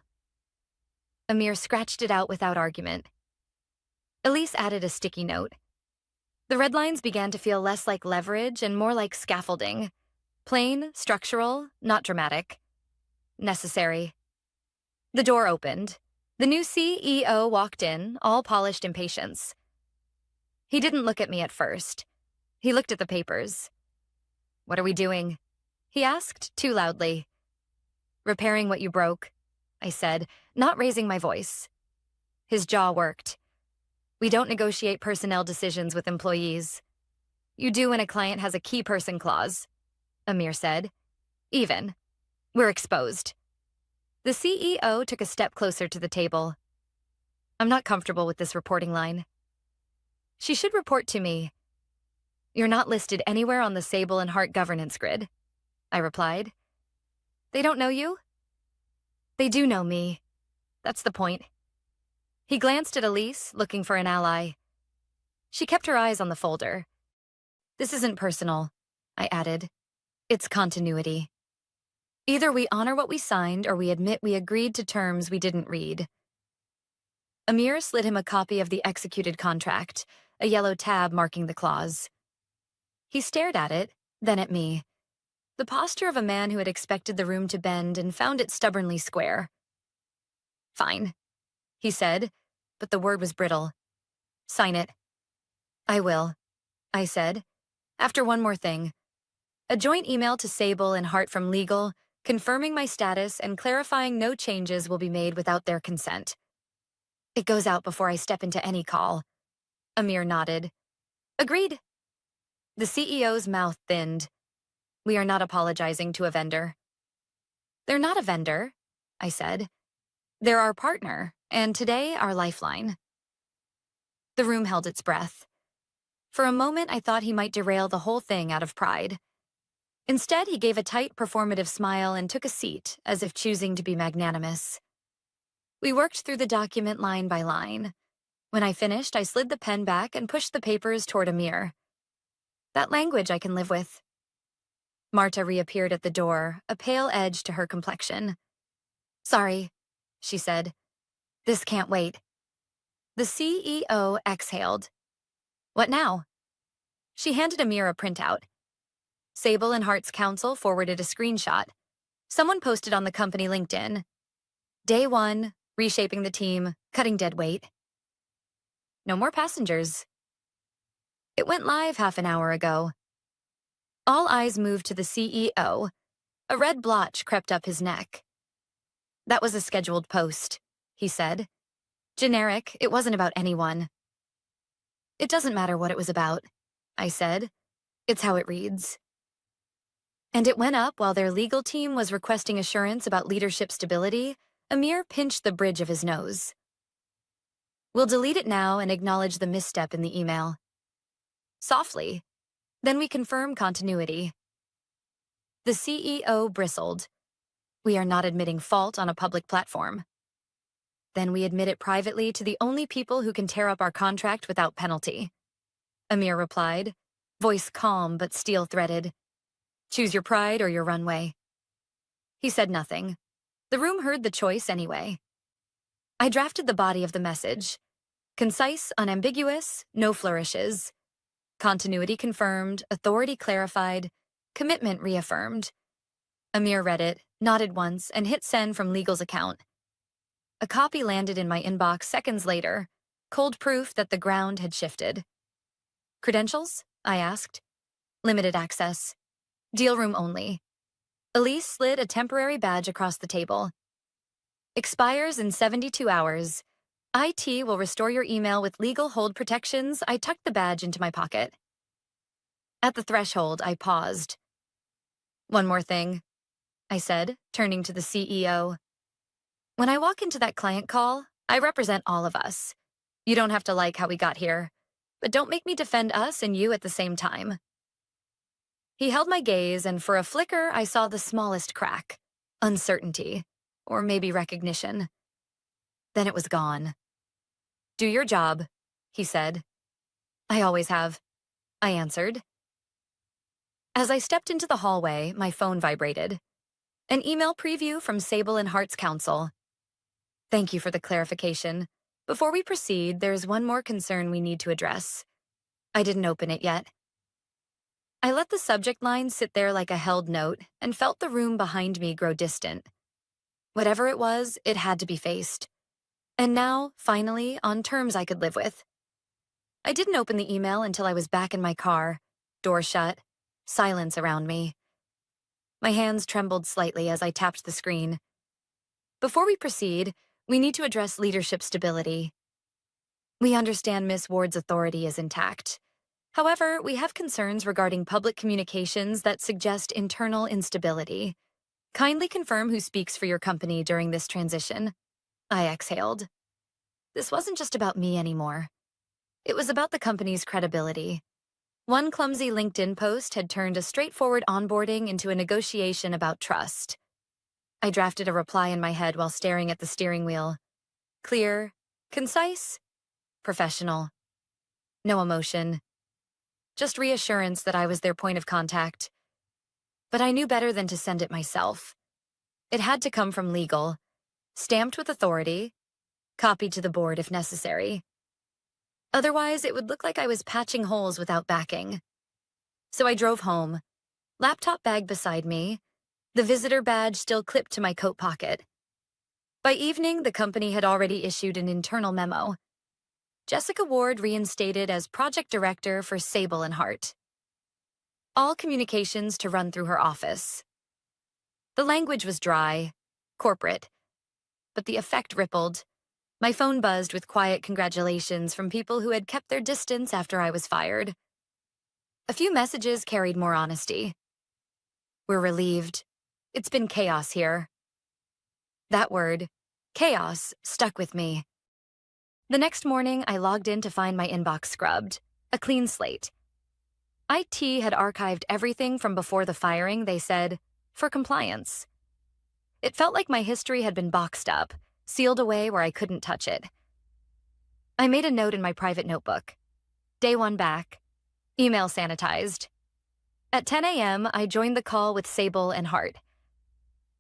Amir scratched it out without argument. Elise added a sticky note. The red lines began to feel less like leverage and more like scaffolding. Plain, structural, not dramatic. Necessary. The door opened. The new CEO walked in, all polished impatience. He didn't look at me at first. He looked at the papers. What are we doing? He asked, too loudly. Repairing what you broke, I said, not raising my voice. His jaw worked. We don't negotiate personnel decisions with employees. You do when a client has a key person clause, Amir said. Even. We're exposed. The CEO took a step closer to the table. I'm not comfortable with this reporting line. She should report to me. You're not listed anywhere on the Sable and Hart governance grid, I replied. They don't know you? They do know me. That's the point. He glanced at Elise, looking for an ally. She kept her eyes on the folder. This isn't personal, I added. It's continuity. Either we honor what we signed or we admit we agreed to terms we didn't read. Amir slid him a copy of the executed contract, a yellow tab marking the clause. He stared at it, then at me. The posture of a man who had expected the room to bend and found it stubbornly square. Fine, he said, but the word was brittle. Sign it. I will, I said. After one more thing. A joint email to Sable and Hart from legal, confirming my status and clarifying no changes will be made without their consent. It goes out before I step into any call. Amir nodded. Agreed. The CEO's mouth thinned. We are not apologizing to a vendor. They're not a vendor, I said. They're our partner, and today our lifeline. The room held its breath. For a moment, I thought he might derail the whole thing out of pride. Instead, he gave a tight, performative smile and took a seat, as if choosing to be magnanimous. We worked through the document line by line. When I finished, I slid the pen back and pushed the papers toward Amir. That language I can live with. Marta reappeared at the door, a pale edge to her complexion. Sorry, she said. This can't wait. The CEO exhaled. What now? She handed Amir a printout. Sable and Hart's counsel forwarded a screenshot. Someone posted on the company LinkedIn. Day 1, reshaping the team, cutting dead weight. No more passengers. It went live half an hour ago. All eyes moved to the CEO. A red blotch crept up his neck. That was a scheduled post, he said. Generic, it wasn't about anyone. It doesn't matter what it was about, I said. It's how it reads. And it went up while their legal team was requesting assurance about leadership stability. Amir pinched the bridge of his nose. We'll delete it now and acknowledge the misstep in the email. Softly, Then we confirm continuity. The CEO bristled. We are not admitting fault on a public platform. Then we admit it privately to the only people who can tear up our contract without penalty. Amir replied, voice calm but steel-threaded. Choose your pride or your runway. He said nothing. The room heard the choice anyway. I drafted the body of the message. Concise, unambiguous, no flourishes. Continuity confirmed, authority clarified, commitment reaffirmed. Amir read it, nodded once, and hit send from legal's account. A copy landed in my inbox seconds later, cold proof that the ground had shifted. Credentials? I asked. Limited access. Deal room only. Elise slid a temporary badge across the table. Expires in 72 hours. IT will restore your email with legal hold protections. I tucked the badge into my pocket. At the threshold, I paused. One more thing, I said, turning to the CEO. When I walk into that client call, I represent all of us. You don't have to like how we got here, but don't make me defend us and you at the same time. He held my gaze, and for a flicker, I saw the smallest crack. Uncertainty, or maybe recognition. Then it was gone. Do your job, he said. I always have, I answered. As I stepped into the hallway, my phone vibrated. An email preview from Sable and Hart's counsel. Thank you for the clarification. Before we proceed, there's one more concern we need to address. I didn't open it yet. I let the subject line sit there like a held note and felt the room behind me grow distant. Whatever it was, it had to be faced. And now, finally, on terms I could live with. I didn't open the email until I was back in my car, door shut, silence around me. My hands trembled slightly as I tapped the screen. Before we proceed, we need to address leadership stability. We understand Miss Ward's authority is intact. However, we have concerns regarding public communications that suggest internal instability. Kindly confirm who speaks for your company during this transition. I exhaled. This wasn't just about me anymore. It was about the company's credibility. One clumsy LinkedIn post had turned a straightforward onboarding into a negotiation about trust. I drafted a reply in my head while staring at the steering wheel. Clear, concise, professional. No emotion. Just reassurance that I was their point of contact. But I knew better than to send it myself. It had to come from legal, stamped with authority, copied to the board if necessary. Otherwise, it would look like I was patching holes without backing. So I drove home, laptop bag beside me, the visitor badge still clipped to my coat pocket. By evening, the company had already issued an internal memo. Jessica Ward reinstated as project director for Sable and Hart. All communications to run through her office. The language was dry, corporate, but the effect rippled. My phone buzzed with quiet congratulations from people who had kept their distance after I was fired. A few messages carried more honesty. We're relieved. It's been chaos here. That word, chaos, stuck with me. The next morning, I logged in to find my inbox scrubbed, a clean slate. IT had archived everything from before the firing, they said, for compliance. It felt like my history had been boxed up, sealed away where I couldn't touch it. I made a note in my private notebook. Day 1 back. Email sanitized. At 10 a.m., I joined the call with Sable and Hart.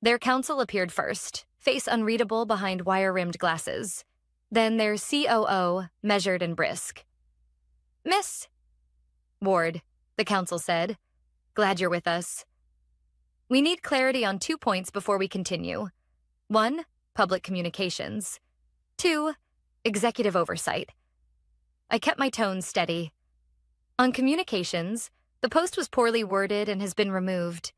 Their counsel appeared first, face unreadable behind wire-rimmed glasses. Then their COO, measured and brisk. Miss Ward, the counsel said. Glad you're with us. We need clarity on 2 points before we continue. 1, public communications. 2, executive oversight. I kept my tone steady. On communications, the post was poorly worded and has been removed.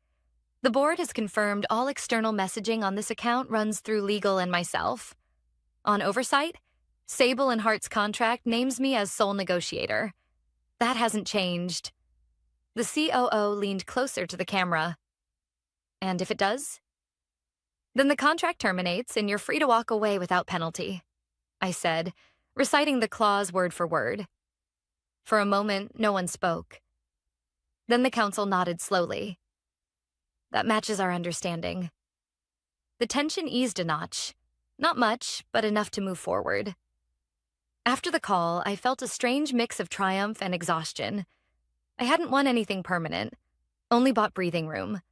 The board has confirmed all external messaging on this account runs through legal and myself. On oversight, Sable and Hart's contract names me as sole negotiator. That hasn't changed. The COO leaned closer to the camera. And if it does? Then the contract terminates and you're free to walk away without penalty, I said, reciting the clause word for word. For a moment, no one spoke. Then the counsel nodded slowly. That matches our understanding. The tension eased a notch. Not much, but enough to move forward. After the call, I felt a strange mix of triumph and exhaustion. I hadn't won anything permanent, only bought breathing room.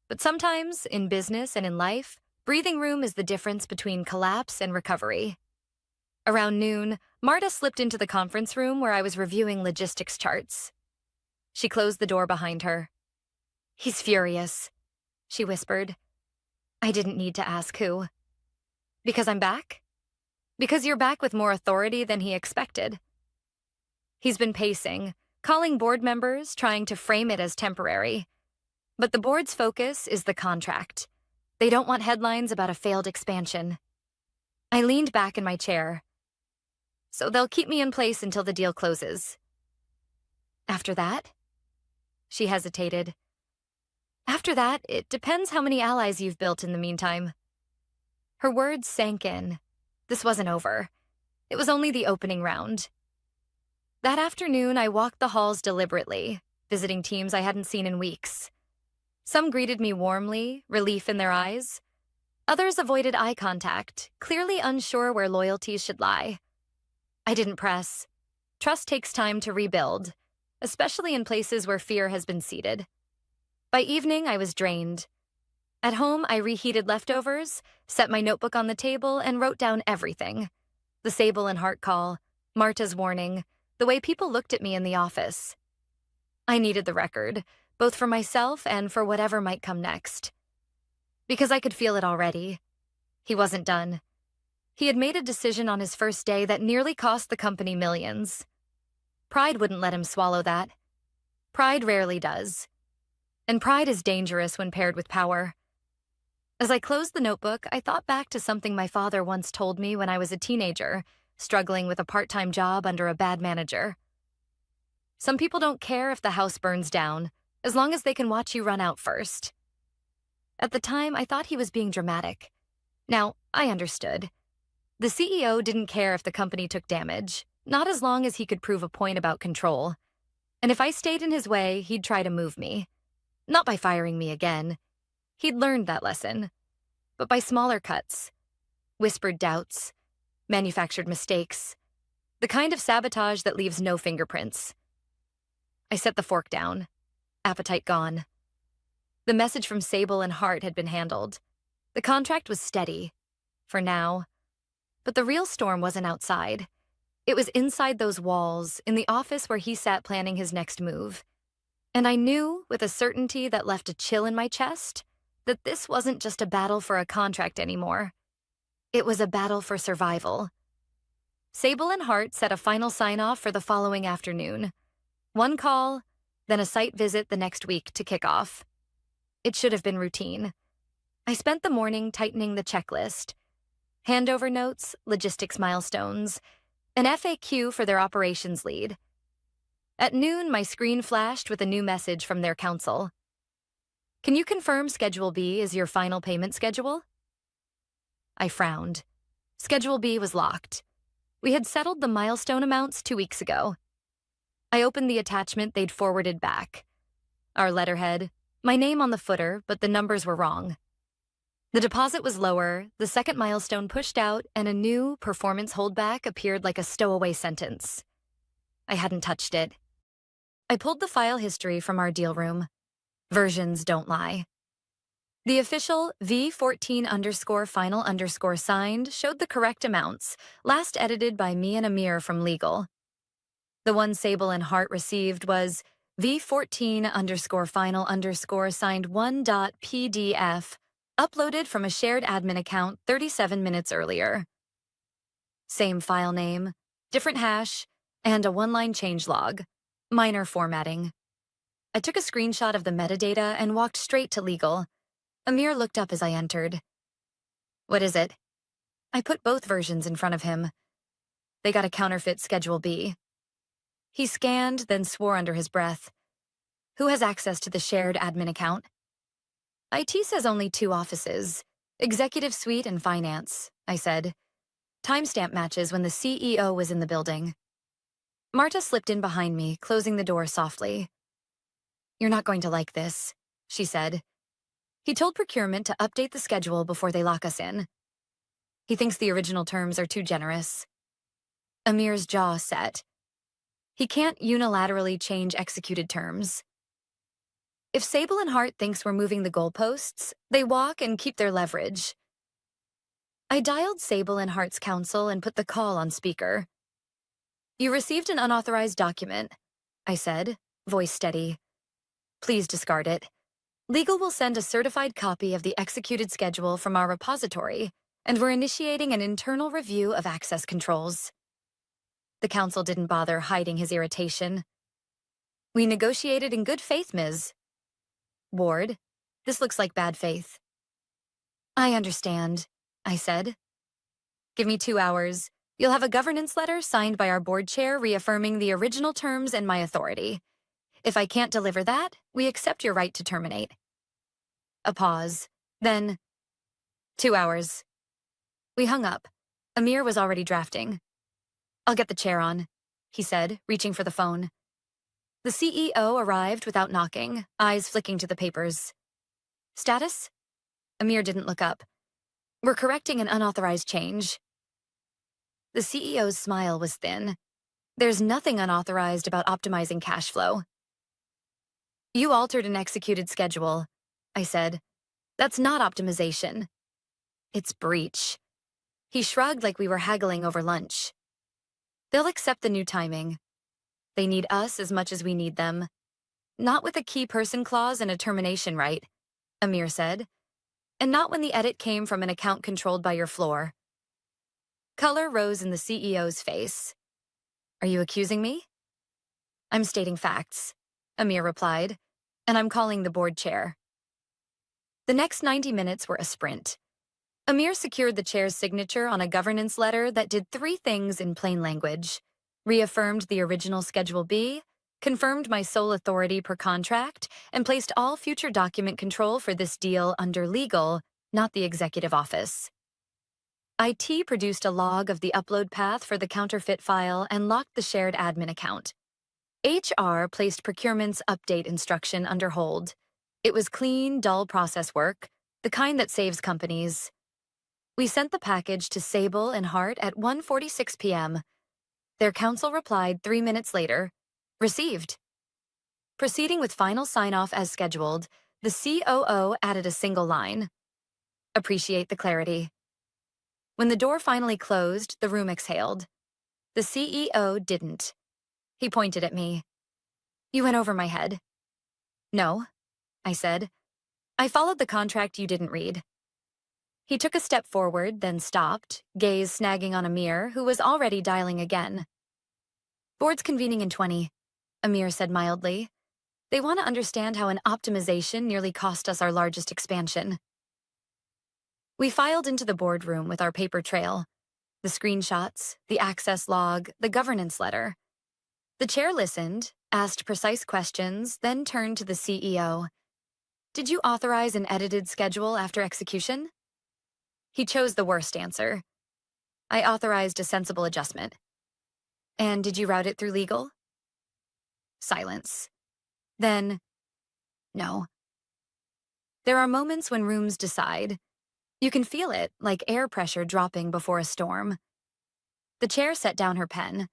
But sometimes, in business and in life, breathing room is the difference between collapse and recovery. Around noon, Marta slipped into the conference room where I was reviewing logistics charts. She closed the door behind her. He's furious, she whispered. I didn't need to ask who. Because I'm back? Because you're back with more authority than he expected. He's been pacing, calling board members, trying to frame it as temporary. But the board's focus is the contract. They don't want headlines about a failed expansion. I leaned back in my chair. So they'll keep me in place until the deal closes. After that? She hesitated. After that, it depends how many allies you've built in the meantime. Her words sank in. This wasn't over. It was only the opening round. That afternoon, I walked the halls deliberately, visiting teams I hadn't seen in weeks. Some greeted me warmly, relief in their eyes. Others avoided eye contact, clearly unsure where loyalties should lie. I didn't press. Trust takes time to rebuild, especially in places where fear has been seeded. By evening, I was drained. At home, I reheated leftovers, set my notebook on the table, and wrote down everything. The Sable and Hart call, Marta's warning, the way people looked at me in the office. I needed the record, both for myself and for whatever might come next. Because I could feel it already. He wasn't done. He had made a decision on his first day that nearly cost the company millions. Pride wouldn't let him swallow that. Pride rarely does. And pride is dangerous when paired with power. As I closed the notebook, I thought back to something my father once told me when I was a teenager, struggling with a part-time job under a bad manager. Some people don't care if the house burns down, as long as they can watch you run out first. At the time, I thought he was being dramatic. Now, I understood. The CEO didn't care if the company took damage, not as long as he could prove a point about control. And if I stayed in his way, he'd try to move me. Not by firing me again. He'd learned that lesson. But by smaller cuts. Whispered doubts. Manufactured mistakes. The kind of sabotage that leaves no fingerprints. I set the fork down. Appetite gone. The message from Sable and Hart had been handled. The contract was steady. For now. But the real storm wasn't outside. It was inside those walls, in the office where he sat planning his next move. And I knew, with a certainty that left a chill in my chest, that this wasn't just a battle for a contract anymore. It was a battle for survival. Sable and Hart set a final sign-off for the following afternoon. One call, then a site visit the next week to kick off. It should have been routine. I spent the morning tightening the checklist. Handover notes, logistics milestones, an FAQ for their operations lead. At noon, my screen flashed with a new message from their counsel. Can you confirm Schedule B is your final payment schedule? I frowned. Schedule B was locked. We had settled the milestone amounts 2 weeks ago. I opened the attachment they'd forwarded back. Our letterhead, my name on the footer, but the numbers were wrong. The deposit was lower, the second milestone pushed out, and a new performance holdback appeared like a stowaway sentence. I hadn't touched it. I pulled the file history from our deal room. Versions don't lie. The official V14_final_signed showed the correct amounts, last edited by me and Amir from legal. The one Sable and Hart received was V14_final_signed 1.pdf, uploaded from a shared admin account 37 minutes earlier. Same file name, different hash, and a one-line changelog. Minor formatting. I took a screenshot of the metadata and walked straight to legal. Amir looked up as I entered. What is it? I put both versions in front of him. They got a counterfeit Schedule B. He scanned, then swore under his breath. Who has access to the shared admin account? IT says only 2 offices, Executive Suite and Finance, I said. Timestamp matches when the CEO was in the building. Marta slipped in behind me, closing the door softly. "You're not going to like this," she said. "He told procurement to update the schedule before they lock us in. He thinks the original terms are too generous." Amir's jaw set. He can't unilaterally change executed terms. If Sable and Hart thinks we're moving the goalposts, they walk and keep their leverage. I dialed Sable and Hart's counsel and put the call on speaker. "You received an unauthorized document," I said, voice steady. "Please discard it. Legal will send a certified copy of the executed schedule from our repository, and we're initiating an internal review of access controls." The counsel didn't bother hiding his irritation. "We negotiated in good faith, Ms. Ward. This looks like bad faith." "I understand," I said. "Give me 2 hours. You'll have a governance letter signed by our board chair reaffirming the original terms and my authority. If I can't deliver that, we accept your right to terminate." A pause. Then, 2 hours. We hung up. Amir was already drafting. "I'll get the chair on," he said, reaching for the phone. The CEO arrived without knocking, eyes flicking to the papers. "Status?" Amir didn't look up. "We're correcting an unauthorized change." The CEO's smile was thin. "There's nothing unauthorized about optimizing cash flow." "You altered an executed schedule," I said. "That's not optimization. It's breach." He shrugged like we were haggling over lunch. "They'll accept the new timing. They need us as much as we need them. Not with a key person clause and a termination right," Amir said. "And not when the edit came from an account controlled by your floor." Color rose in the CEO's face. "Are you accusing me?" "I'm stating facts," Amir replied, "and I'm calling the board chair." The next 90 minutes were a sprint. Amir secured the chair's signature on a governance letter that did 3 things in plain language: reaffirmed the original Schedule B, confirmed my sole authority per contract, and placed all future document control for this deal under legal, not the executive office. IT produced a log of the upload path for the counterfeit file and locked the shared admin account. HR placed procurement's update instruction under hold. It was clean, dull process work, the kind that saves companies. We sent the package to Sable and Hart at 1:46 p.m. Their counsel replied 3 minutes later, "Received." Proceeding with final sign-off as scheduled, the COO added a single line: "Appreciate the clarity." When the door finally closed, the room exhaled. The CEO didn't. He pointed at me. "You went over my head." "No," I said. "I followed the contract you didn't read." He took a step forward, then stopped, gaze snagging on Amir, who was already dialing again. "Board's convening in 20, Amir said mildly. "They want to understand how an optimization nearly cost us our largest expansion." We filed into the boardroom with our paper trail, the screenshots, the access log, the governance letter. The chair listened, asked precise questions, then turned to the CEO. "Did you authorize an edited schedule after execution?" He chose the worst answer. "I authorized a sensible adjustment." "And did you route it through legal?" Silence. Then, "No." There are moments when rooms decide. You can feel it, like air pressure dropping before a storm. The chair set down her pen.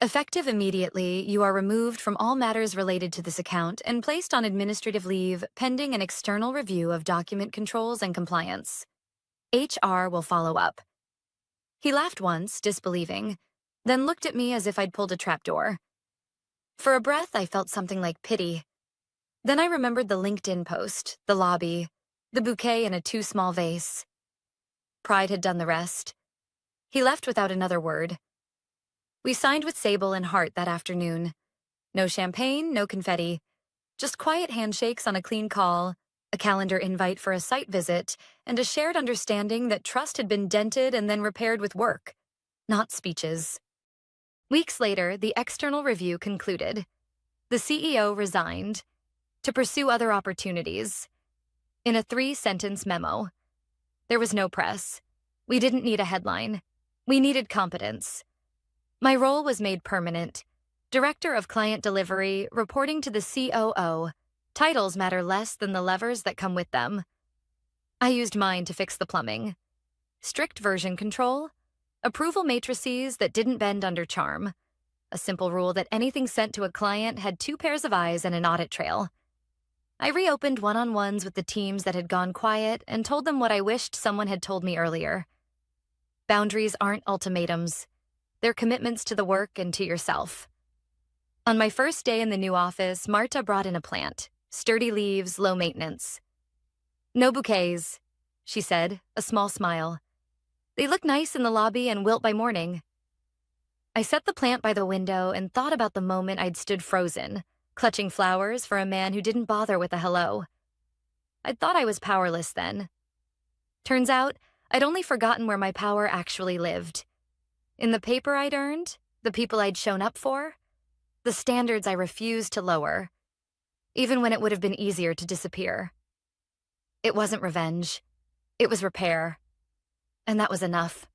"Effective immediately, you are removed from all matters related to this account and placed on administrative leave pending an external review of document controls and compliance. HR will follow up." He laughed once, disbelieving, then looked at me as if I'd pulled a trapdoor. For a breath, I felt something like pity. Then I remembered the LinkedIn post, the lobby, the bouquet in a too small vase. Pride had done the rest. He left without another word. We signed with Sable and Hart that afternoon. No champagne, no confetti. Just quiet handshakes on a clean call, a calendar invite for a site visit, and a shared understanding that trust had been dented and then repaired with work, not speeches. Weeks later, the external review concluded. The CEO resigned to pursue other opportunities. In a 3-sentence memo. There was no press. We didn't need a headline. We needed competence. My role was made permanent. Director of Client Delivery reporting to the COO. Titles matter less than the levers that come with them. I used mine to fix the plumbing. Strict version control. Approval matrices that didn't bend under charm. A simple rule that anything sent to a client had 2 pairs of eyes and an audit trail. I reopened one-on-ones with the teams that had gone quiet and told them what I wished someone had told me earlier. Boundaries aren't ultimatums. They're commitments to the work and to yourself. On my first day in the new office, Marta brought in a plant. Sturdy leaves, low maintenance. "No bouquets," she said, a small smile. "They look nice in the lobby and wilt by morning." I set the plant by the window and thought about the moment I'd stood frozen, clutching flowers for a man who didn't bother with a hello. I'd thought I was powerless then. Turns out, I'd only forgotten where my power actually lived. In the paper I'd earned, the people I'd shown up for, the standards I refused to lower, even when it would have been easier to disappear. It wasn't revenge. It was repair. And that was enough.